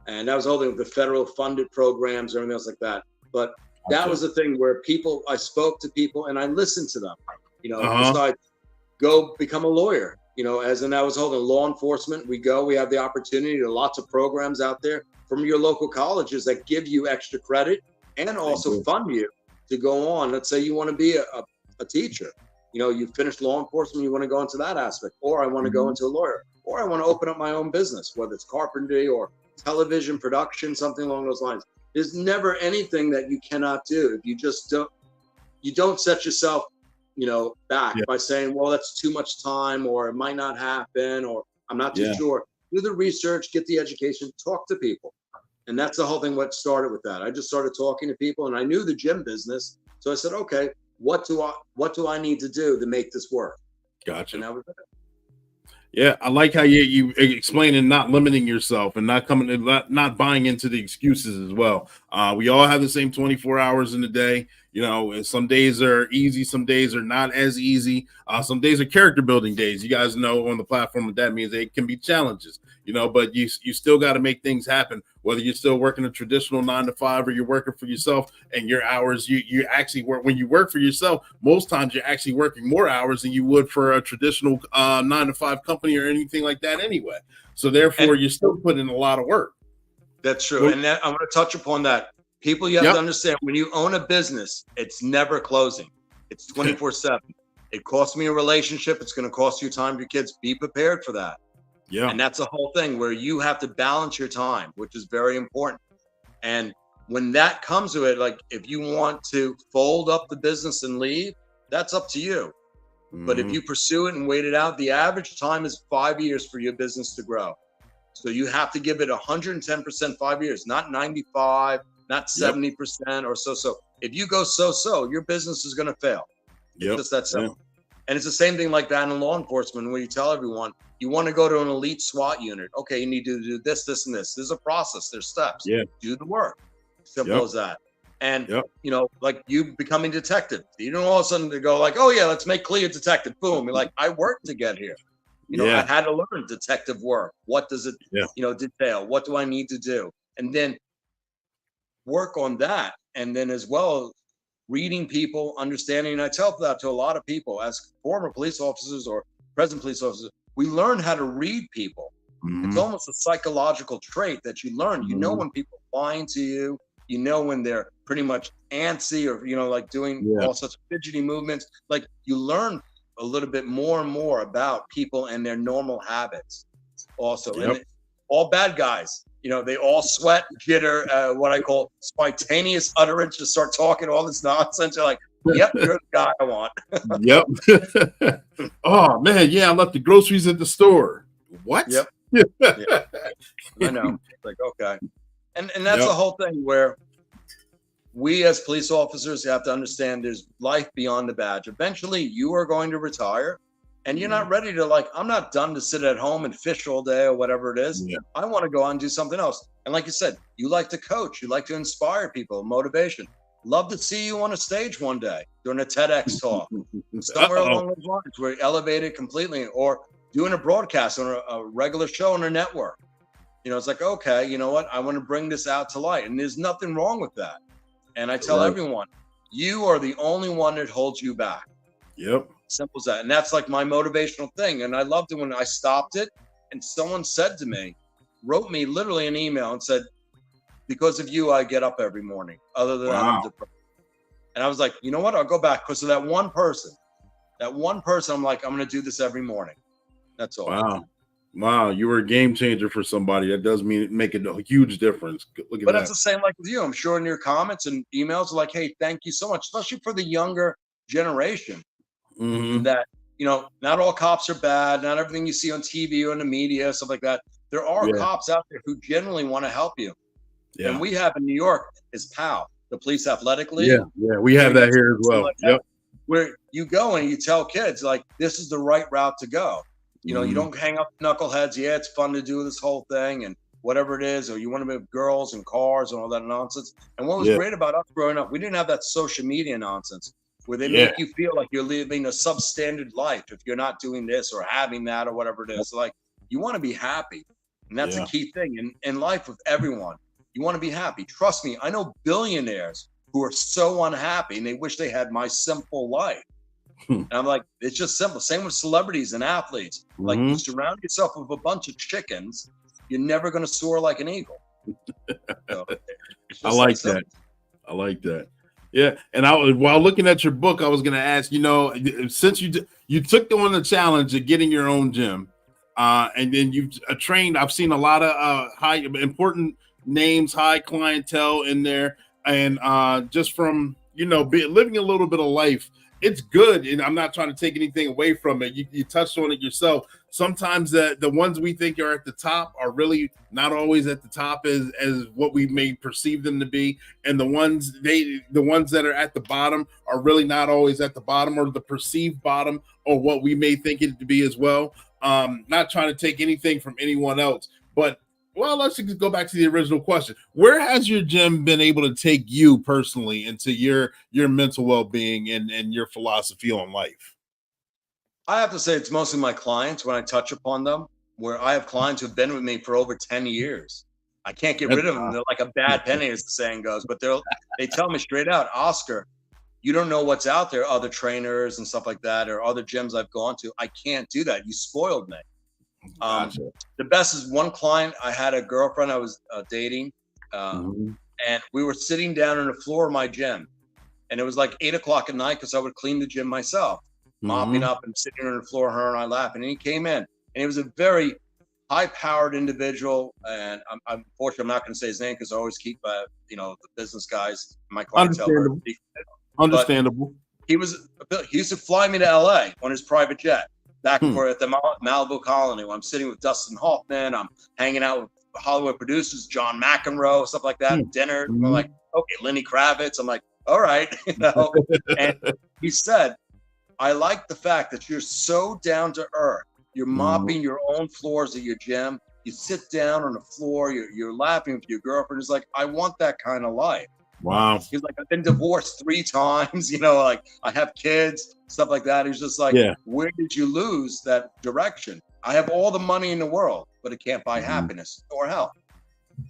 and that was all the federal funded programs, everything else like that. But that was the thing where I spoke to people and I listened to them, besides go become a lawyer, as in I was holding law enforcement. We have the opportunity to lots of programs out there from your local colleges that give you extra credit and also fund you to go on. Let's say you want to be a teacher, you finished law enforcement, you want to go into that aspect, or I want to go into a lawyer, or I want to open up my own business, whether it's carpentry or television production, something along those lines. There's never anything that you cannot do if you just don't set yourself, back by saying, well, that's too much time, or it might not happen, or I'm not too sure. Do the research, get the education, talk to people. And that's the whole thing, what started with that. I just started talking to people, and I knew the gym business. So I said, okay, what do I need to do to make this work? Gotcha. And that was it. Yeah, I like how you explain and not limiting yourself and not buying into the excuses as well. We all have the same 24 hours in a day. And some days are easy, some days are not as easy. Some days are character building days. You guys know on the platform what that means. It can be challenges, but you still got to make things happen. Whether you're still working a traditional 9-to-5 or you're working for yourself, and your hours, you actually work. When you work for yourself, most times you're actually working more hours than you would for a traditional 9-to-5 company or anything like that anyway. So therefore, you're still putting in a lot of work. That's true. And I'm going to touch upon that. People, you have to understand, when you own a business, it's never closing. It's 24/7. It costs me a relationship. It's going to cost you time with your kids. Be prepared for that. Yeah. And that's the whole thing where you have to balance your time, which is very important. And when that comes to it, like if you want to fold up the business and leave, that's up to you. But if you pursue it and wait it out, the average time is 5 years for your business to grow. So you have to give it 110% 5 years, not 95, not 70% or so. If you go so, your business is going to fail. It's just that simple. And it's the same thing like that in law enforcement, where you tell everyone, you want to go to an elite SWAT unit. Okay, you need to do this, this, and this. There's a process. There's steps. Do the work. Simple as that. And, like you becoming detective. You don't all of a sudden go like, oh, yeah, let's make Clea a detective. Boom. You're like, I worked to get here. I had to learn detective work. What does it, detail? What do I need to do? And then work on that. And then as well, reading people, understanding. And I tell that to a lot of people as former police officers or present police officers, we learn how to read people. It's almost a psychological trait that you learn. You know when people are lying to you, when they're pretty much antsy or, like doing all such fidgety movements. Like you learn a little bit more and more about people and their normal habits also. And all bad guys, they all sweat, jitter, what I call spontaneous utterance, just start talking all this nonsense. You're like, yep, you're the guy I want. Oh man, I left the groceries at the store. What? I know. Like, okay. And that's the whole thing where we as police officers have to understand there's life beyond the badge. Eventually you are going to retire and you're not ready to, like, I'm not done to sit at home and fish all day or whatever it is. Yeah. I want to go out and do something else. And like you said, you like to coach, you like to inspire people, motivation. Love to see you on a stage one day during a TEDx talk, somewhere along those lines where you're elevated completely, or doing a broadcast on a regular show on a network. You know, it's like, okay, you know what? I want to bring this out to light. And there's nothing wrong with that. And I tell everyone, you are the only one that holds you back. Yep. Simple as that. And that's like my motivational thing. And I loved it when I stopped it and someone said to me, wrote me literally an email and said, because of you, I get up every morning. Other than that, I'm depressed. And I was like, you know what? I'll go back because of that one person. That one person, I'm like, I'm going to do this every morning. That's all. Wow. You were a game changer for somebody. That does make a huge difference. Look at But that. it's the same like with you. I'm sure in your comments and emails are like, hey, thank you so much, especially for the younger generation. That, you know, not all cops are bad. Not everything you see on TV or in the media, stuff like that. There are cops out there who genuinely want to help you. Yeah. And we have in New York is PAL, the Police Athletic League. Yeah, we have that here as well. Yep. Where you go and you tell kids, like, this is the right route to go. You know, you don't hang up knuckleheads. Yeah, it's fun to do this whole thing and whatever it is, or you want to move girls and cars and all that nonsense. And what was great about us growing up, we didn't have that social media nonsense where they make you feel like you're living a substandard life if you're not doing this or having that or whatever it is. Like, you want to be happy. And that's a key thing in life with everyone. You want to be happy. Trust me, I know billionaires who are so unhappy and they wish they had my simple life. And I'm like, it's just simple. Same with celebrities and athletes. Like, you surround yourself with a bunch of chickens, you're never going to soar like an eagle. So, I like that. I like that. Yeah. And while looking at your book, I was going to ask, you know, since you took on the challenge of getting your own gym, and then you've trained, I've seen a lot of important names, high clientele in there. And just from, you know, living a little bit of life, it's good. And I'm not trying to take anything away from it. You touched on it yourself. Sometimes the ones we think are at the top are really not always at the top as what we may perceive them to be. And the ones that are at the bottom are really not always at the bottom or the perceived bottom or what we may think it to be as well. Not trying to take anything from anyone else, but well, let's just go back to the original question. Where has your gym been able to take you personally into your mental well-being and your philosophy on life? I have to say it's mostly my clients when I touch upon them, where I have clients who've been with me for over 10 years. I can't get rid of them. They're like a bad penny, as the saying goes, but they tell me straight out, Oscar, you don't know what's out there, other trainers and stuff like that, or other gyms I've gone to. I can't do that. You spoiled me. The best is one client. I had a girlfriend I was dating, and we were sitting down on the floor of my gym, and it was like 8 o'clock at night because I would clean the gym myself, mopping up and sitting on the floor, her and I laughing. And he came in, and he was a very high-powered individual. And unfortunately, I'm not going to say his name because I always keep, the business guys, my clientele. Understandable. He used to fly me to LA on his private jet. Back and forth at the Malibu Colony, when I'm sitting with Dustin Hoffman, I'm hanging out with Hollywood producers, John McEnroe, stuff like that, dinner. I'm like, okay, Lenny Kravitz. I'm like, all right, you know. And he said, I like the fact that you're so down to earth. You're mopping your own floors at your gym. You sit down on the floor. You're laughing with your girlfriend. He's like, I want that kind of life. Wow. He's like, I've been divorced 3 times, you know, like I have kids, stuff like that. He's just like, where did you lose that direction? I have all the money in the world, but it can't buy happiness or health.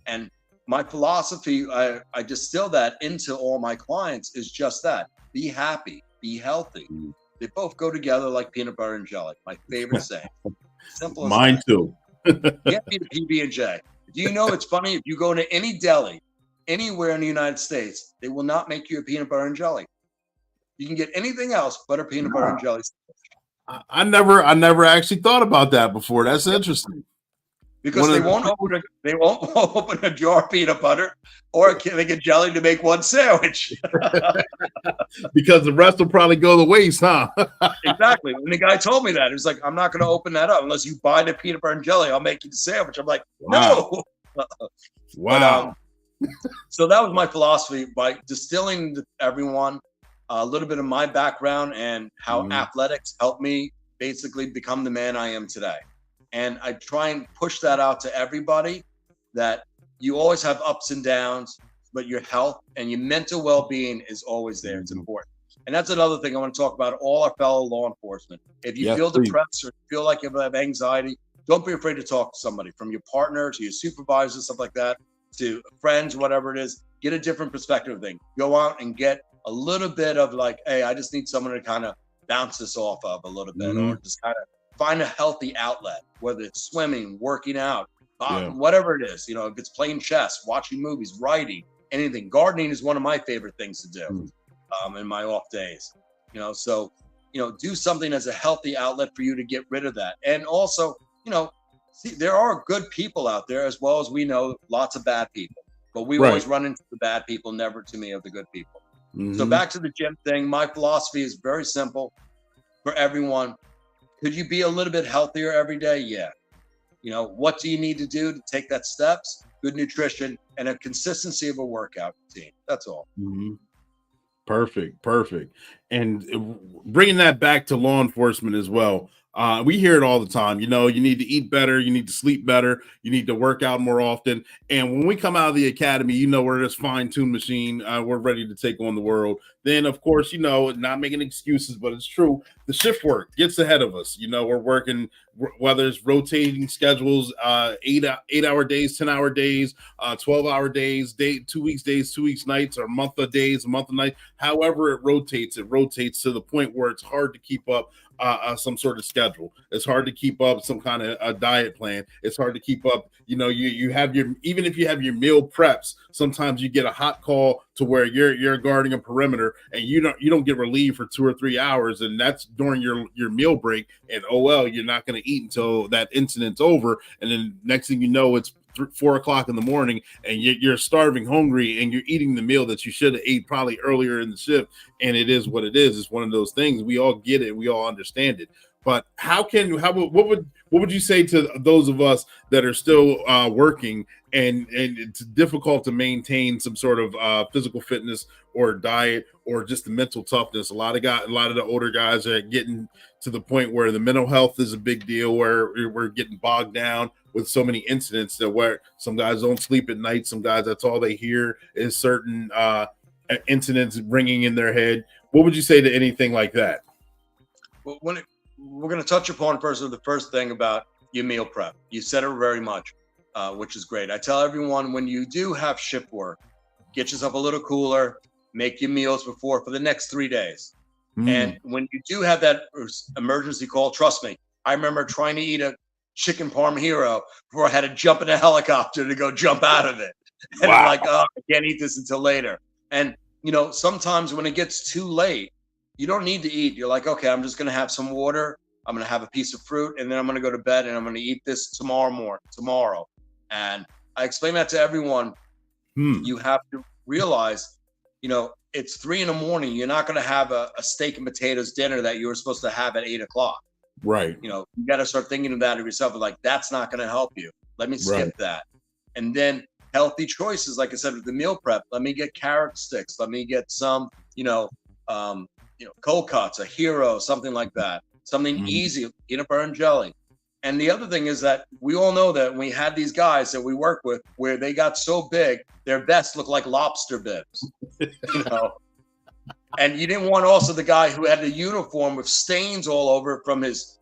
And my philosophy, I distill that into all my clients is just that. Be happy, be healthy. They both go together like peanut butter and jelly. My favorite saying. Simple as Mine that. too. Get me the PB&J. Do you know it's funny? If you go to any deli, anywhere in the United States, they will not make you a peanut butter and jelly. You can get anything else but a peanut butter and jelly. I never actually thought about that before. That's interesting. Because they won't open a jar of peanut butter or they get jelly to make one sandwich. Because the rest will probably go to waste, huh? Exactly. When the guy told me that, he was like, I'm not going to open that up unless you buy the peanut butter and jelly. I'll make you the sandwich. I'm like, no. Wow. So that was my philosophy by distilling to everyone a little bit of my background and how athletics helped me basically become the man I am today. And I try and push that out to everybody, that you always have ups and downs, but your health and your mental well-being is always there. It's important. And that's another thing I want to talk about, all our fellow law enforcement. If you feel depressed or feel like you have anxiety, don't be afraid to talk to somebody, from your partner to your supervisor, stuff like that, to friends, whatever it is. Get a different perspective of things. Go out and get a little bit of like, hey, I just need someone to kind of bounce this off of a little bit, or just kind of find a healthy outlet, whether it's swimming, working out, whatever it is. If it's playing chess, watching movies, writing, anything. Gardening is one of my favorite things to do in my off days. So do something as a healthy outlet for you to get rid of that. And also, see, there are good people out there, as well as we know lots of bad people, but we always run into the bad people, never to me of the good people. So back to the gym thing, my philosophy is very simple for everyone. Could you be a little bit healthier every day? Yeah. What do you need to do to take that steps? Good nutrition and a consistency of a workout routine. That's all. Perfect. And bringing that back to law enforcement as well. We hear it all the time. You need to eat better. You need to sleep better. You need to work out more often. And when we come out of the academy, we're this fine-tuned machine. We're ready to take on the world. Then, of course, not making excuses, but it's true. The shift work gets ahead of us. We're working, whether it's rotating schedules, 8-hour days, 10-hour days, 12-hour days, 2 weeks days, 2 weeks nights, or a month of days, a month of nights. However it rotates to the point where it's hard to keep up some sort of schedule. It's hard to keep up some kind of a diet plan. It's hard to keep up. You have even if you have your meal preps, sometimes you get a hot call to where you're guarding a perimeter and you don't get relieved for 2 or 3 hours, and that's during your meal break. And you're not going to eat until that incident's over, and then next thing you know, it's 4 o'clock in the morning and you're starving, hungry, and you're eating the meal that you should have ate probably earlier in the shift. And it is what it is. It's one of those things. We all get it. We all understand it. But what would you say to those of us that are still working and it's difficult to maintain some sort of physical fitness or diet or just the mental toughness? A lot of the older guys are getting to the point where the mental health is a big deal, where we're getting bogged down with so many incidents that where some guys don't sleep at night. Some guys, that's all they hear is certain incidents ringing in their head. What would you say to anything like that? Well, we're going to touch upon the first thing about your meal prep. You said it very much, which is great. I tell everyone, when you do have shift work, get yourself a little cooler, make your meals for the next 3 days. And when you do have that emergency call, trust me, I remember trying to eat a chicken parm hero before I had to jump in a helicopter to go jump out of it. And I'm like, I can't eat this until later. And, sometimes when it gets too late, you don't need to eat. You're like, okay, I'm just going to have some water. I'm going to have a piece of fruit, and then I'm going to go to bed and I'm going to eat this tomorrow. And I explain that to everyone. You have to realize, it's 3 a.m. You're not going to have a steak and potatoes dinner that you were supposed to have at 8 o'clock. Right. You got to start thinking of that of yourself. Like, that's not going to help you. Let me skip that. And then healthy choices, like I said, with the meal prep, let me get carrot sticks. Let me get some, cold cuts, a hero, something like that. Something easy, peanut butter and jelly. And the other thing is that we all know that we had these guys that we work with where they got so big, their vests looked like lobster bibs, And you didn't want also the guy who had the uniform with stains all over from his,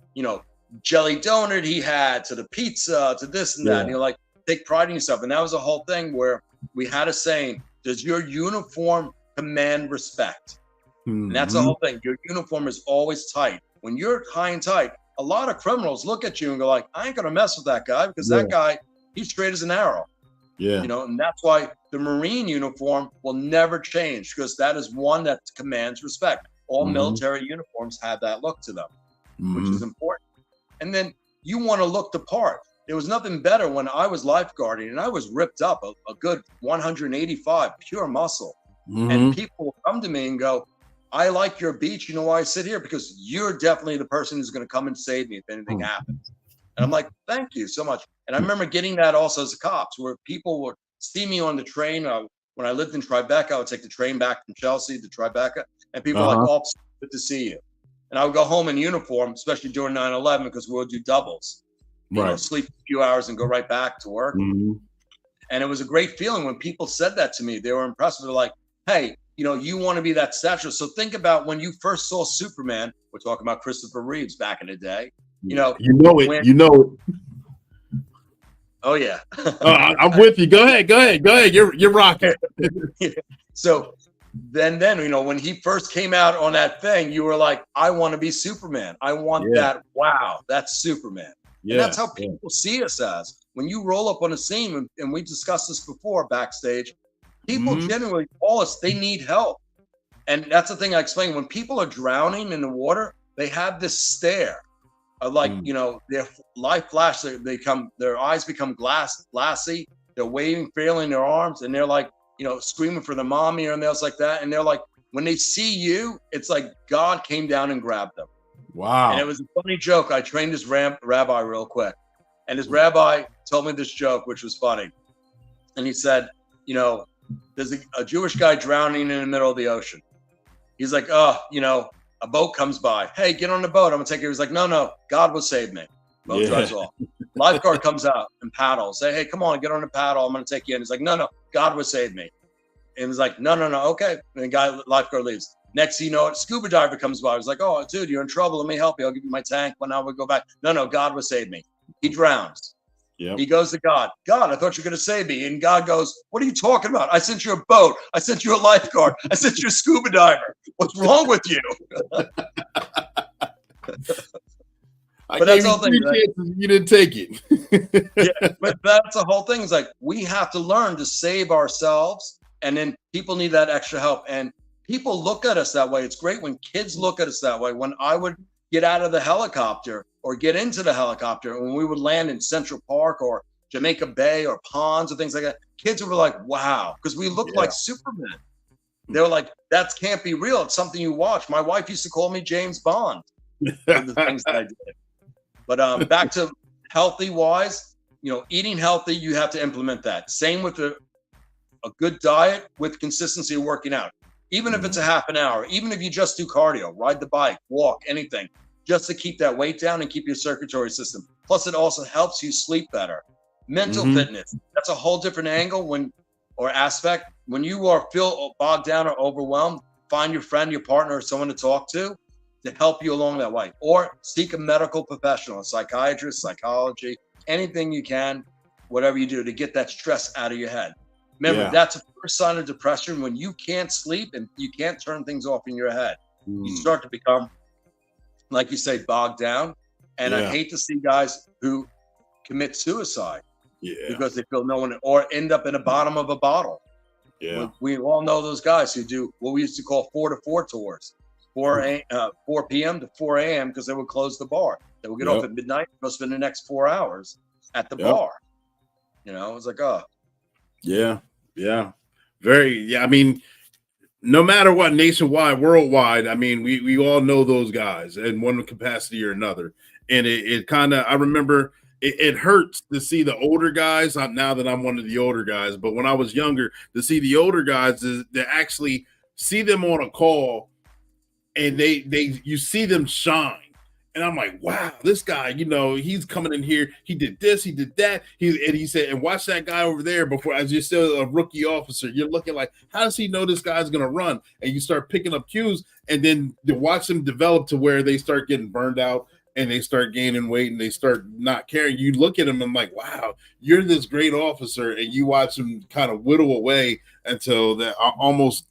jelly donut he had to the pizza to this and that. And you're like, take pride in yourself. And that was a whole thing where we had a saying, does your uniform command respect? And that's the whole thing. Your uniform is always tight. When you're high and tight, a lot of criminals look at you and go like, I ain't going to mess with that guy because that guy, he's straight as an arrow. Yeah. And that's why the Marine uniform will never change, because that is one that commands respect. All military uniforms have that look to them, which is important. And then you want to look the part. There was nothing better when I was lifeguarding and I was ripped up, a good 185, pure muscle. And people will come to me and go, I like your beach. You know why I sit here? Because you're definitely the person who's going to come and save me if anything happens. And I'm like, thank you so much. And I remember getting that also as a cops, where people would see me on the train. When I lived in Tribeca, I would take the train back from Chelsea to Tribeca. And people were like, oh, good to see you. And I would go home in uniform, especially during 9/11, because we would do doubles. You know, sleep a few hours and go right back to work. And it was a great feeling when people said that to me. They were impressed. They're like, hey, you know, you want to be that stature. So think about when you first saw Superman. We're talking about Christopher Reeves back in the day. You know it. You know it. Oh yeah. I'm with you. Go ahead. You're rocking. So then, you know, when he first came out on that thing, you were like, I want to be Superman. I want that. Wow, that's Superman. And that's how people see us as. When you roll up on a scene, and we discussed this before backstage, people generally call us, they need help. And that's the thing I explained. When people are drowning in the water, they have this stare of like, you know, their life flash, their eyes become glassy, they're waving, failing their arms, and they're like, you know, screaming for the mommy or else like that. And they're like, when they see you, it's like God came down and grabbed them. Wow. And it was a funny joke. I trained this rabbi real quick. And his rabbi told me this joke, which was funny. And he said, you know, there's a Jewish guy drowning in the middle of the ocean. He's like, oh, you know, a boat comes by. Hey, get on the boat. I'm going to take you. He's like, no, God will save me. Boat drives off. Lifeguard comes out and paddles. Say, hey, come on, get on the paddle. I'm going to take you in. He's like, no, God will save me. And he's like, no, okay. And the lifeguard leaves. Next thing you know it, scuba diver comes by. He's like, oh, dude, you're in trouble. Let me help you. I'll give you my tank. When I would go back. No, God will save me. He drowns. He goes to God. God, I thought you were going to save me. And God goes, what are you talking about? I sent you a boat. I sent you a lifeguard. I sent you a scuba diver. What's wrong with you? But that's the whole thing. Right? You didn't take it. But that's the whole thing. Is like, we have to learn to save ourselves. And then people need that extra help. And people look at us that way. It's great when kids look at us that way. When I would get out of the helicopter or get into the helicopter, when we would land in Central Park or Jamaica Bay or ponds or things like that, kids were like, wow, because we look like Superman. They were like, that can't be real. It's something you watch. My wife used to call me James Bond for the things that I did. But back to healthy wise, you know, eating healthy, you have to implement that. Same with a good diet with consistency of working out. Even if it's a half an hour, even if you just do cardio, ride the bike, walk, anything, just to keep that weight down and keep your circulatory system. Plus, it also helps you sleep better. Mental fitness, that's a whole different angle aspect. When you feel bogged down or overwhelmed, find your friend, your partner, or someone to talk to help you along that way. Or seek a medical professional, a psychiatrist, psychology, anything you can, whatever you do to get that stress out of your head. Remember, that's a first sign of depression when you can't sleep and you can't turn things off in your head. You start to become, like you say, bogged down. And I hate to see guys who commit suicide because they feel no one, or end up in the bottom of a bottle. We all know those guys who do what we used to call 4 to 4 tours, 4 p.m. to 4 a.m. because they would close the bar. They would get off at midnight, go spend the next 4 hours at the bar. You know, it's like, oh. Yeah. I mean, no matter what, nationwide, worldwide, I mean, we all know those guys in one capacity or another. And it kind of, I remember it hurts to see the older guys. Now that I'm one of the older guys, but when I was younger, to see the older guys is to actually see them on a call and you see them shine. And I'm like, wow, this guy, you know, he's coming in here. He did this, he did that. He said, and watch that guy over there before, as you're still a rookie officer, you're looking like, how does he know this guy's going to run? And you start picking up cues and then to watch them develop to where they start getting burned out and they start gaining weight and they start not caring. You look at them and like, wow, you're this great officer. And you watch them kind of whittle away until they're almost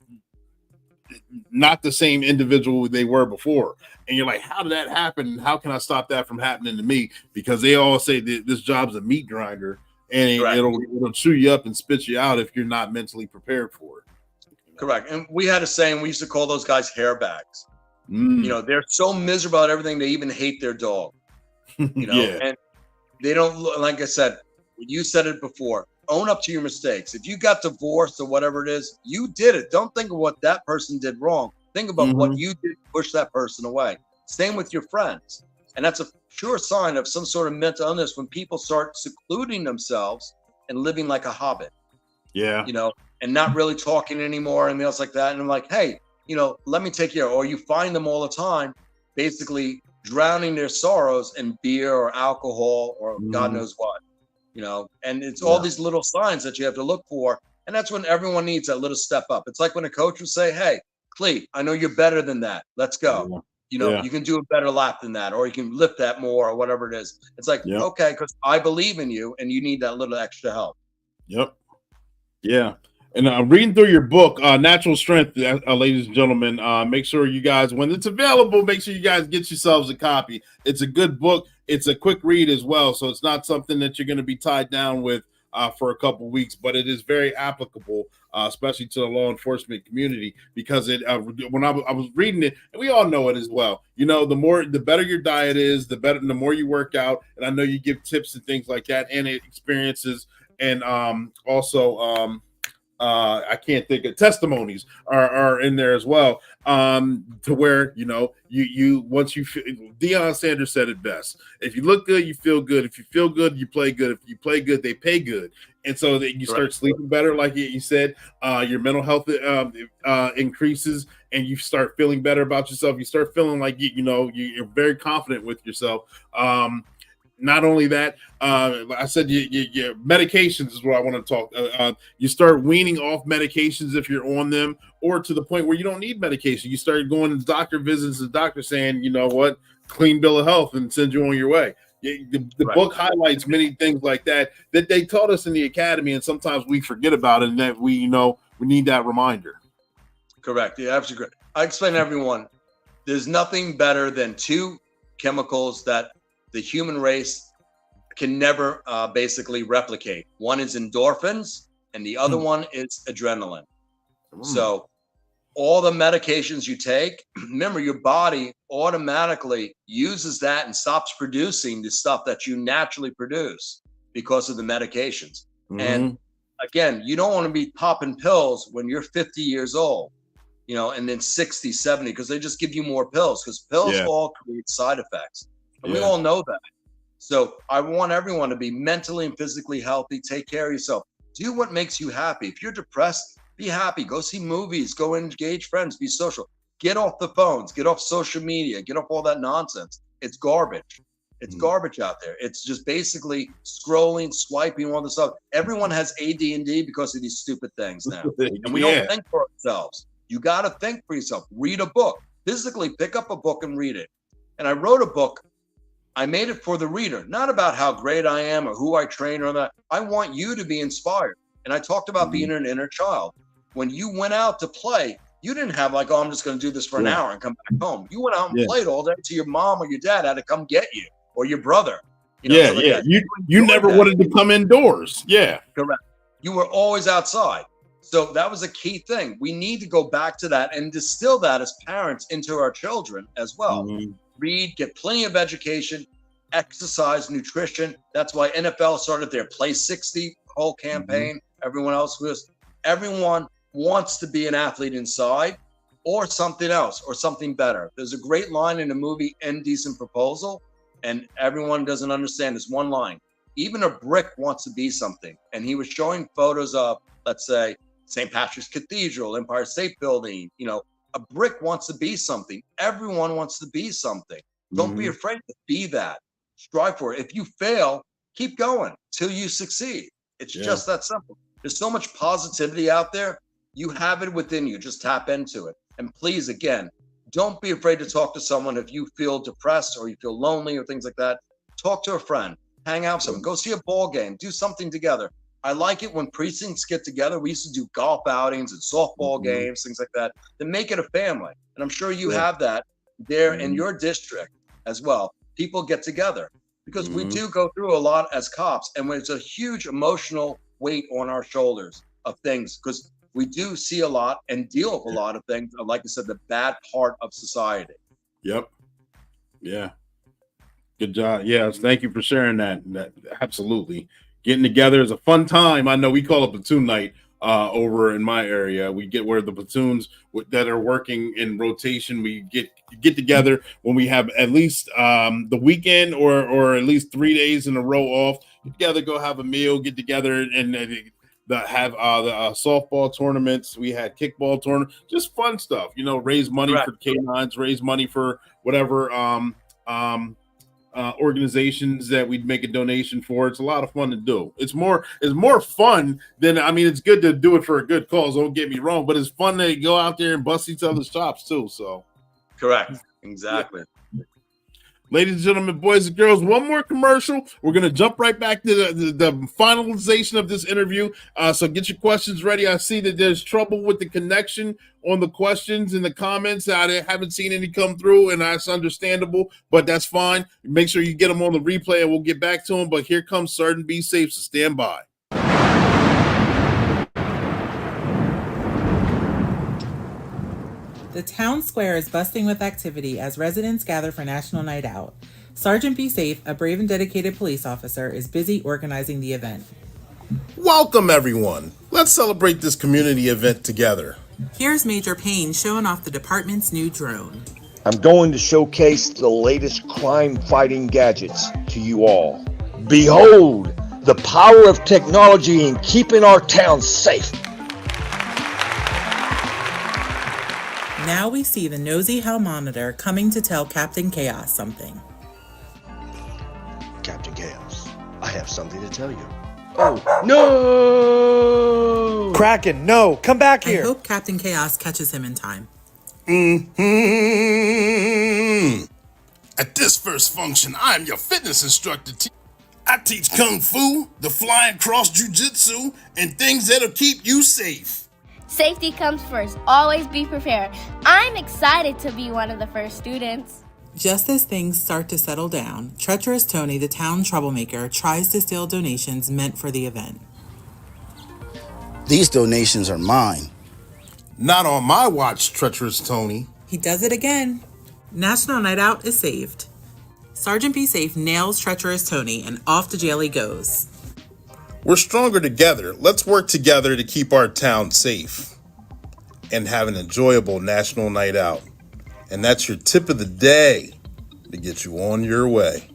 not the same individual they were before. And you're like, how did that happen? How can I stop that from happening to me? Because they all say that this job's a meat grinder and it'll chew you up and spit you out if you're not mentally prepared for it. Correct. And we had a saying, we used to call those guys hair bags. You know, they're so miserable about everything, they even hate their dog. You know, and they don't look, like I said, you said it before, own up to your mistakes. If you got divorced or whatever it is, you did it. Don't think of what that person did wrong. Think about what you did to push that person away. Same with your friends. And that's a sure sign of some sort of mental illness when people start secluding themselves and living like a hobbit. Yeah. You know, and not really talking anymore and else like that. And I'm like, hey, you know, let me take care. Or you find them all the time. basically drowning their sorrows in beer or alcohol or God knows what, and it's all these little signs that you have to look for. And that's when everyone needs that little step up. It's like when a coach would say, hey, Clee, I know you're better than that. Let's go. You can do a better lap than that, or you can lift that more, or whatever it is. It's like, okay, because I believe in you and you need that little extra help. Yep. Yeah. And reading through your book, Natural Strength, ladies and gentlemen, make sure you guys, when it's available, make sure you guys get yourselves a copy. It's a good book. It's a quick read as well. So it's not something that you're going to be tied down with for a couple weeks, but it is very applicable, especially to the law enforcement community, because when I was reading it, and we all know it as well, the better your diet is, the more you work out. And I know you give tips and things like that, and experiences, and also I can't think of testimonies are in there as well. To where, you once you Deion Sanders said it best. If you look good, you feel good. If you feel good, you play good. If you play good, they pay good. And so that you start sleeping better, like you said, your mental health increases, and you start feeling better about yourself. You start feeling like you're very confident with yourself. Not only that, I said your medications is what I want to talk. You start weaning off medications if you're on them, or to the point where you don't need medication. You start going to doctor visits, the doctor saying, you know what, clean bill of health, and send you on your way. The book highlights many things like that they taught us in the academy, and sometimes we forget about it, and that we need that reminder. Correct. Yeah, absolutely correct. I explain to everyone, there's nothing better than two chemicals that the human race can never basically replicate. One is endorphins, and the other one is adrenaline. So all the medications you take, remember, your body automatically uses that and stops producing the stuff that you naturally produce because of the medications. And again, you don't want to be popping pills when you're 50 years old, and then 60, 70, because they just give you more pills, because pills all create side effects. And we all know that. So I want everyone to be mentally and physically healthy. Take care of yourself. Do what makes you happy. If you're depressed, be happy. Go see movies. Go engage friends. Be social. Get off the phones. Get off social media. Get off all that nonsense. It's garbage. It's garbage out there. It's just basically scrolling, swiping, all this stuff. Everyone has AD&D because of these stupid things now. And we don't think for ourselves. You got to think for yourself. Read a book. Physically pick up a book and read it. And I wrote a book. I made it for the reader, not about how great I am or who I train or that. I want you to be inspired. And I talked about being an inner child. When you went out to play, you didn't have like, oh, I'm just going to do this for an hour and come back home. You went out and played all day till your mom or your dad had to come get you, or your brother. You never wanted to come indoors. Yeah. Correct. You were always outside. So that was a key thing. We need to go back to that and distill that as parents into our children as well. Read, get plenty of education, exercise, nutrition. That's why NFL started their Play 60 whole campaign. Everyone wants to be an athlete inside, or something else, or something better. There's a great line in the movie Indecent Proposal, and everyone doesn't understand this one line. Even a brick wants to be something. And he was showing photos of, let's say, St. Patrick's Cathedral, Empire State Building. A brick wants to be something. Everyone wants to be something. Don't be afraid to be that. Strive for it. If you fail, keep going till you succeed. It's just that simple. There's so much positivity out there. You have it within you. Just tap into it. And please, again, don't be afraid to talk to someone if you feel depressed or you feel lonely or things like that. Talk to a friend. Hang out with someone. Go see a ball game. Do something together. I like it when precincts get together. We used to do golf outings and softball games, things like that, to make it a family. And I'm sure you have that there in your district as well. People get together because we do go through a lot as cops, and when it's a huge emotional weight on our shoulders of things, because we do see a lot and deal with a lot of things. Like I said, the bad part of society. Yep. Yeah. Good job. Yeah. Thank you for sharing that. Absolutely. Getting together is a fun time. I know we call it platoon night over in my area. We get where the platoons that are working in rotation, we get together when we have at least the weekend or at least 3 days in a row off. Get together, go have a meal, get together, and that have the softball tournaments. We had kickball tournament, just fun stuff. Raise money for canines, raise money for whatever organizations that we'd make a donation for. It's a lot of fun to do. It's more fun than, it's good to do it for a good cause, don't get me wrong, but it's fun to go out there and bust each other's chops too. So correct, exactly. Ladies and gentlemen, boys and girls, one more commercial. We're going to jump right back to the finalization of this interview. So get your questions ready. I see that there's trouble with the connection on the questions in the comments. I haven't seen any come through, and that's understandable, but that's fine. Make sure you get them on the replay, and we'll get back to them. But here comes Sergeant Be Safe, so stand by. The town square is busting with activity as residents gather for National Night Out. Sergeant Be Safe, a brave and dedicated police officer, is busy organizing the event. Welcome, everyone. Let's celebrate this community event together. Here's Major Payne showing off the department's new drone. I'm going to showcase the latest crime-fighting gadgets to you all. Behold, the power of technology in keeping our town safe. Now we see the nosy hell monitor coming to tell Captain Chaos something. Captain Chaos, I have something to tell you. Oh, no! Kraken, no! Come back I here! hope Captain Chaos catches him in time. At this first function, I am your fitness instructor. I teach Kung Fu, the flying cross jiu-jitsu, and things that'll keep you safe. Safety comes first. Always be prepared. I'm excited to be one of the first students. Just as things start to settle down, treacherous Tony, the town troublemaker, tries to steal donations meant for the event. These donations are mine. Not on my watch, treacherous Tony. He does it again. National Night Out is saved. Sergeant Be Safe nails treacherous Tony and off to jail he goes. We're stronger together. Let's work together to keep our town safe and have an enjoyable National Night Out. And that's your tip of the day to get you on your way.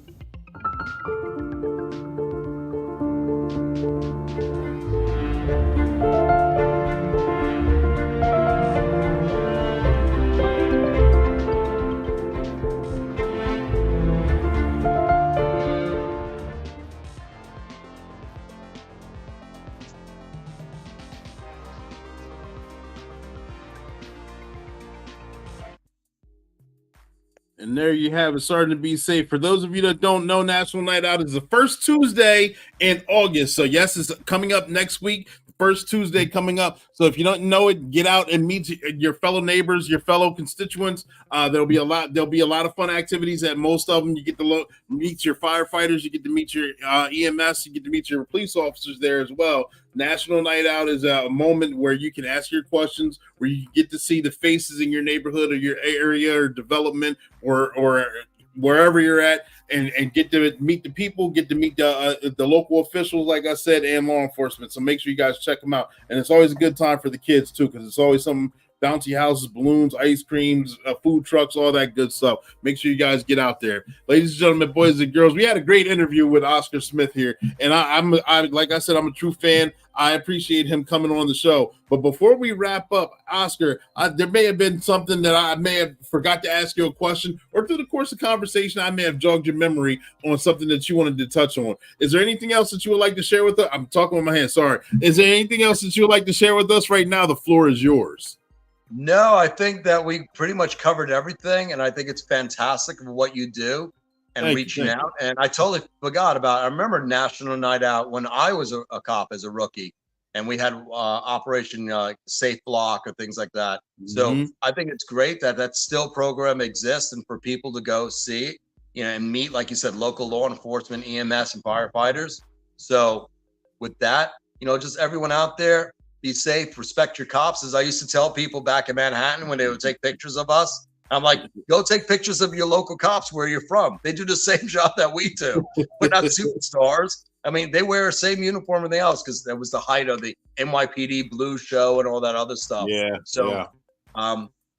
And there you have it, Sergeant Be Safe. For those of you that don't know, National Night Out is the first Tuesday in August. So yes, it's coming up next week. First Tuesday coming up. So if you don't know it, get out and meet your fellow neighbors, your fellow constituents. There'll be a lot of fun activities at most of them. You get to meet your firefighters, you get to meet your EMS, you get to meet your police officers there as well. National Night Out is a moment where you can ask your questions, where you get to see the faces in your neighborhood or your area or development or wherever you're at, and get to meet the people, get to meet the local officials, like I said, and law enforcement. So make sure you guys check them out. And it's always a good time for the kids too, because it's always some bouncy houses, balloons, ice creams, food trucks, all that good stuff. Make sure you guys get out there. Ladies and gentlemen, boys and girls, we had a great interview with Oscar Smith here. And I'm like I said, I'm a true fan. I appreciate him coming on the show. But before we wrap up, Oscar, there may have been something that I may have forgot to ask you a question, or through the course of conversation, I may have jogged your memory on something that you wanted to touch on. Is there anything else that you would like to share with us? I'm talking with my hand, sorry. Is there anything else that you would like to share with us right now? The floor is yours. No, I think that we pretty much covered everything, and I think it's fantastic of what you do and reaching out. And I totally forgot about it. I remember National Night Out when I was a cop as a rookie, and we had Operation Safe Block or things like that. So I think it's great that that still program exists and for people to go see, and meet, like you said, local law enforcement, EMS, and firefighters. So with that, just everyone out there, be safe, respect your cops. As I used to tell people back in Manhattan when they would take pictures of us, I'm like, go take pictures of your local cops where you're from. They do the same job that we do. We're not superstars. I mean, they wear the same uniform and everything else because that was the height of the NYPD Blue show and all that other stuff. Yeah. So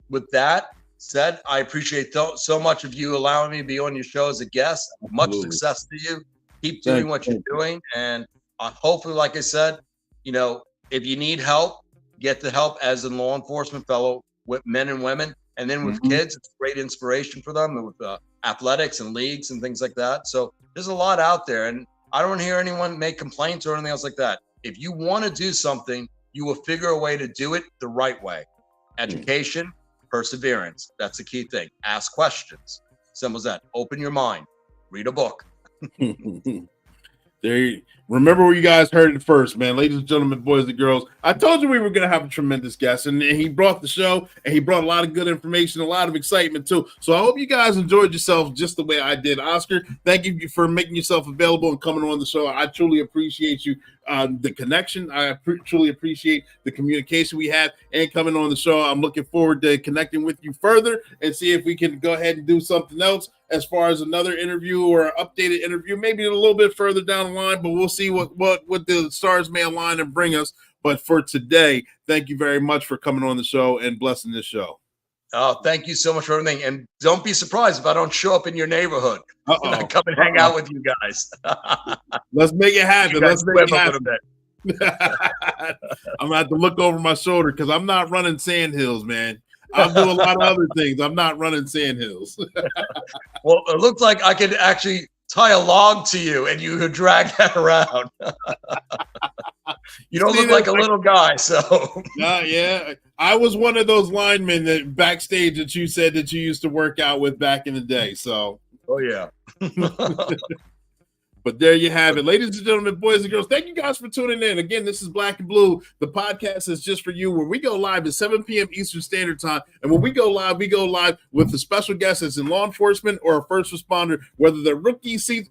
with that said, I appreciate so much of you allowing me to be on your show as a guest. Much success to you. Keep doing what you're doing. And hopefully, like I said, if you need help, get the help as a law enforcement fellow with men and women. And then with kids, it's great inspiration for them with athletics and leagues and things like that. So there's a lot out there. And I don't hear anyone make complaints or anything else like that. If you want to do something, you will figure a way to do it the right way. Education, perseverance. That's the key thing. Ask questions. Simple as that. Open your mind. Read a book. Remember where you guys heard it first, man. Ladies and gentlemen, boys and girls, I told you we were going to have a tremendous guest, and he brought the show, and he brought a lot of good information, a lot of excitement too. So I hope you guys enjoyed yourself just the way I did. Oscar, thank you for making yourself available and coming on the show. I truly appreciate you, the connection. I truly appreciate the communication we had and coming on the show. I'm looking forward to connecting with you further and see if we can go ahead and do something else as far as another interview or an updated interview, maybe a little bit further down the line, but we'll see what the stars may align and bring us. But for today, thank you very much for coming on the show and blessing this show. Oh, thank you so much for everything. And don't be surprised if I don't show up in your neighborhood. I come and hang out with you guys. Let's make it happen. Let's make it happen. I'm going to have to look over my shoulder because I'm not running sandhills, man. I'll do a lot of other things. I'm not running sandhills. Well, it looks like I could actually tie a log to you and you could drag that around. You don't look like a little guy, so. Yeah. I was one of those linemen that backstage that you said that you used to work out with back in the day. So. Oh, yeah. But there you have it. Ladies and gentlemen, boys and girls, thank you guys for tuning in. Again, this is Black and Blue. The podcast is just for you, where we go live at 7 p.m. Eastern Standard Time. And when we go live with a special guest that's in law enforcement or a first responder, whether they're rookie season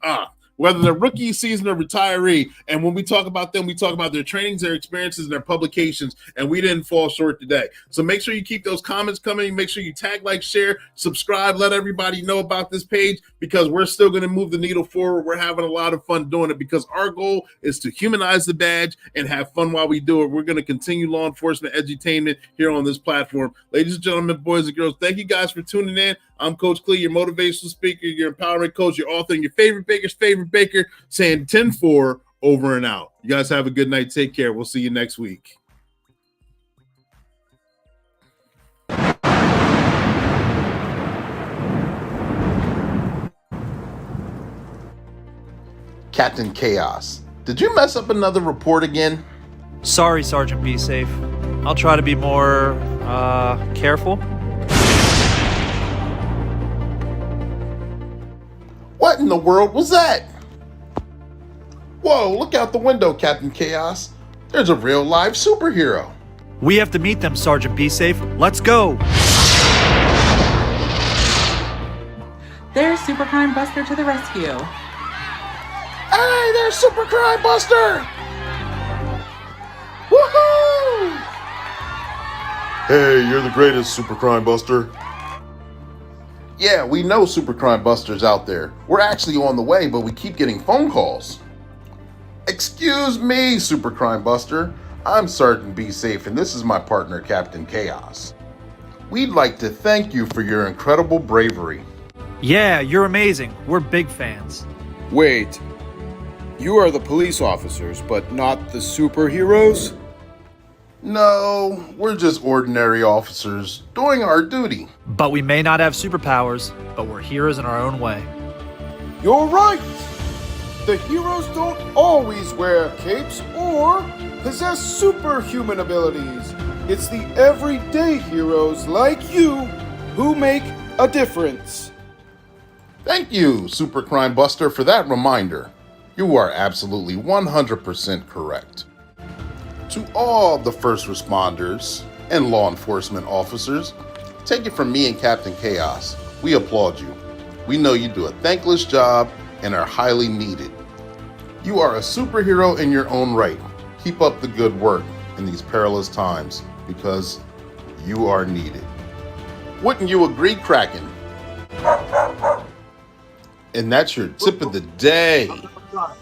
or retiree. And when we talk about them, we talk about their trainings, their experiences, and their publications. And we didn't fall short today. So make sure you keep those comments coming. Make sure you tag, like, share, subscribe, let everybody know about this page, because we're still going to move the needle forward. We're having a lot of fun doing it because our goal is to humanize the badge and have fun while we do it. We're going to continue law enforcement edutainment here on this platform. Ladies and gentlemen, boys and girls, thank you guys for tuning in. I'm Coach Clee, your motivational speaker, your empowerment coach, your author, and your favorite baker's favorite baker, saying 10-4 over and out. You guys have a good night. Take care. We'll see you next week. Captain Chaos, did you mess up another report again? Sorry, Sergeant Be Safe. I'll try to be more, careful. What in the world was that? Whoa, look out the window, Captain Chaos. There's a real live superhero. We have to meet them, Sergeant Be Safe. Let's go. There's Supercrime Buster to the rescue. Hey, there's Supercrime Buster! Woohoo! Hey, you're the greatest, Supercrime Buster. Yeah, we know Supercrime Buster's out there. We're actually on the way, but we keep getting phone calls. Excuse me, Supercrime Buster. I'm Sergeant Be Safe, and this is my partner, Captain Chaos. We'd like to thank you for your incredible bravery. Yeah, you're amazing. We're big fans. Wait, you are the police officers, but not the superheroes? No, we're just ordinary officers doing our duty. But we may not have superpowers, but we're heroes in our own way. You're right! The heroes don't always wear capes or possess superhuman abilities. It's the everyday heroes like you who make a difference. Thank you, Supercrime Buster, for that reminder. You are absolutely 100% correct. To all the first responders and law enforcement officers, take it from me and Captain Chaos. We applaud you. We know you do a thankless job and are highly needed. You are a superhero in your own right. Keep up the good work in these perilous times because you are needed. Wouldn't you agree, Kraken? And that's your tip of the day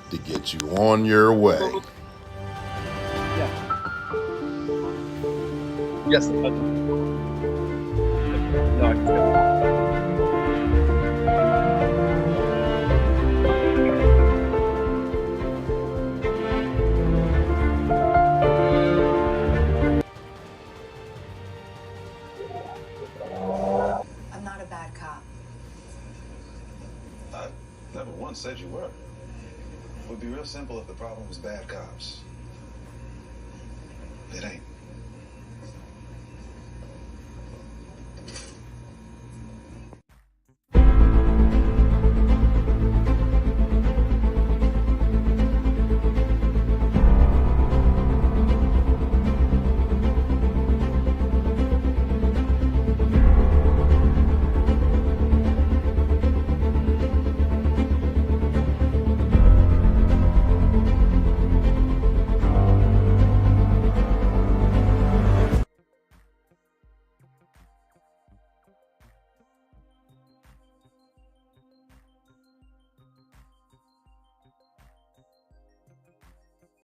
to get you on your way. Yes. No, bad cop. I never once said you were. It would be real simple if the problem was bad cops. It ain't.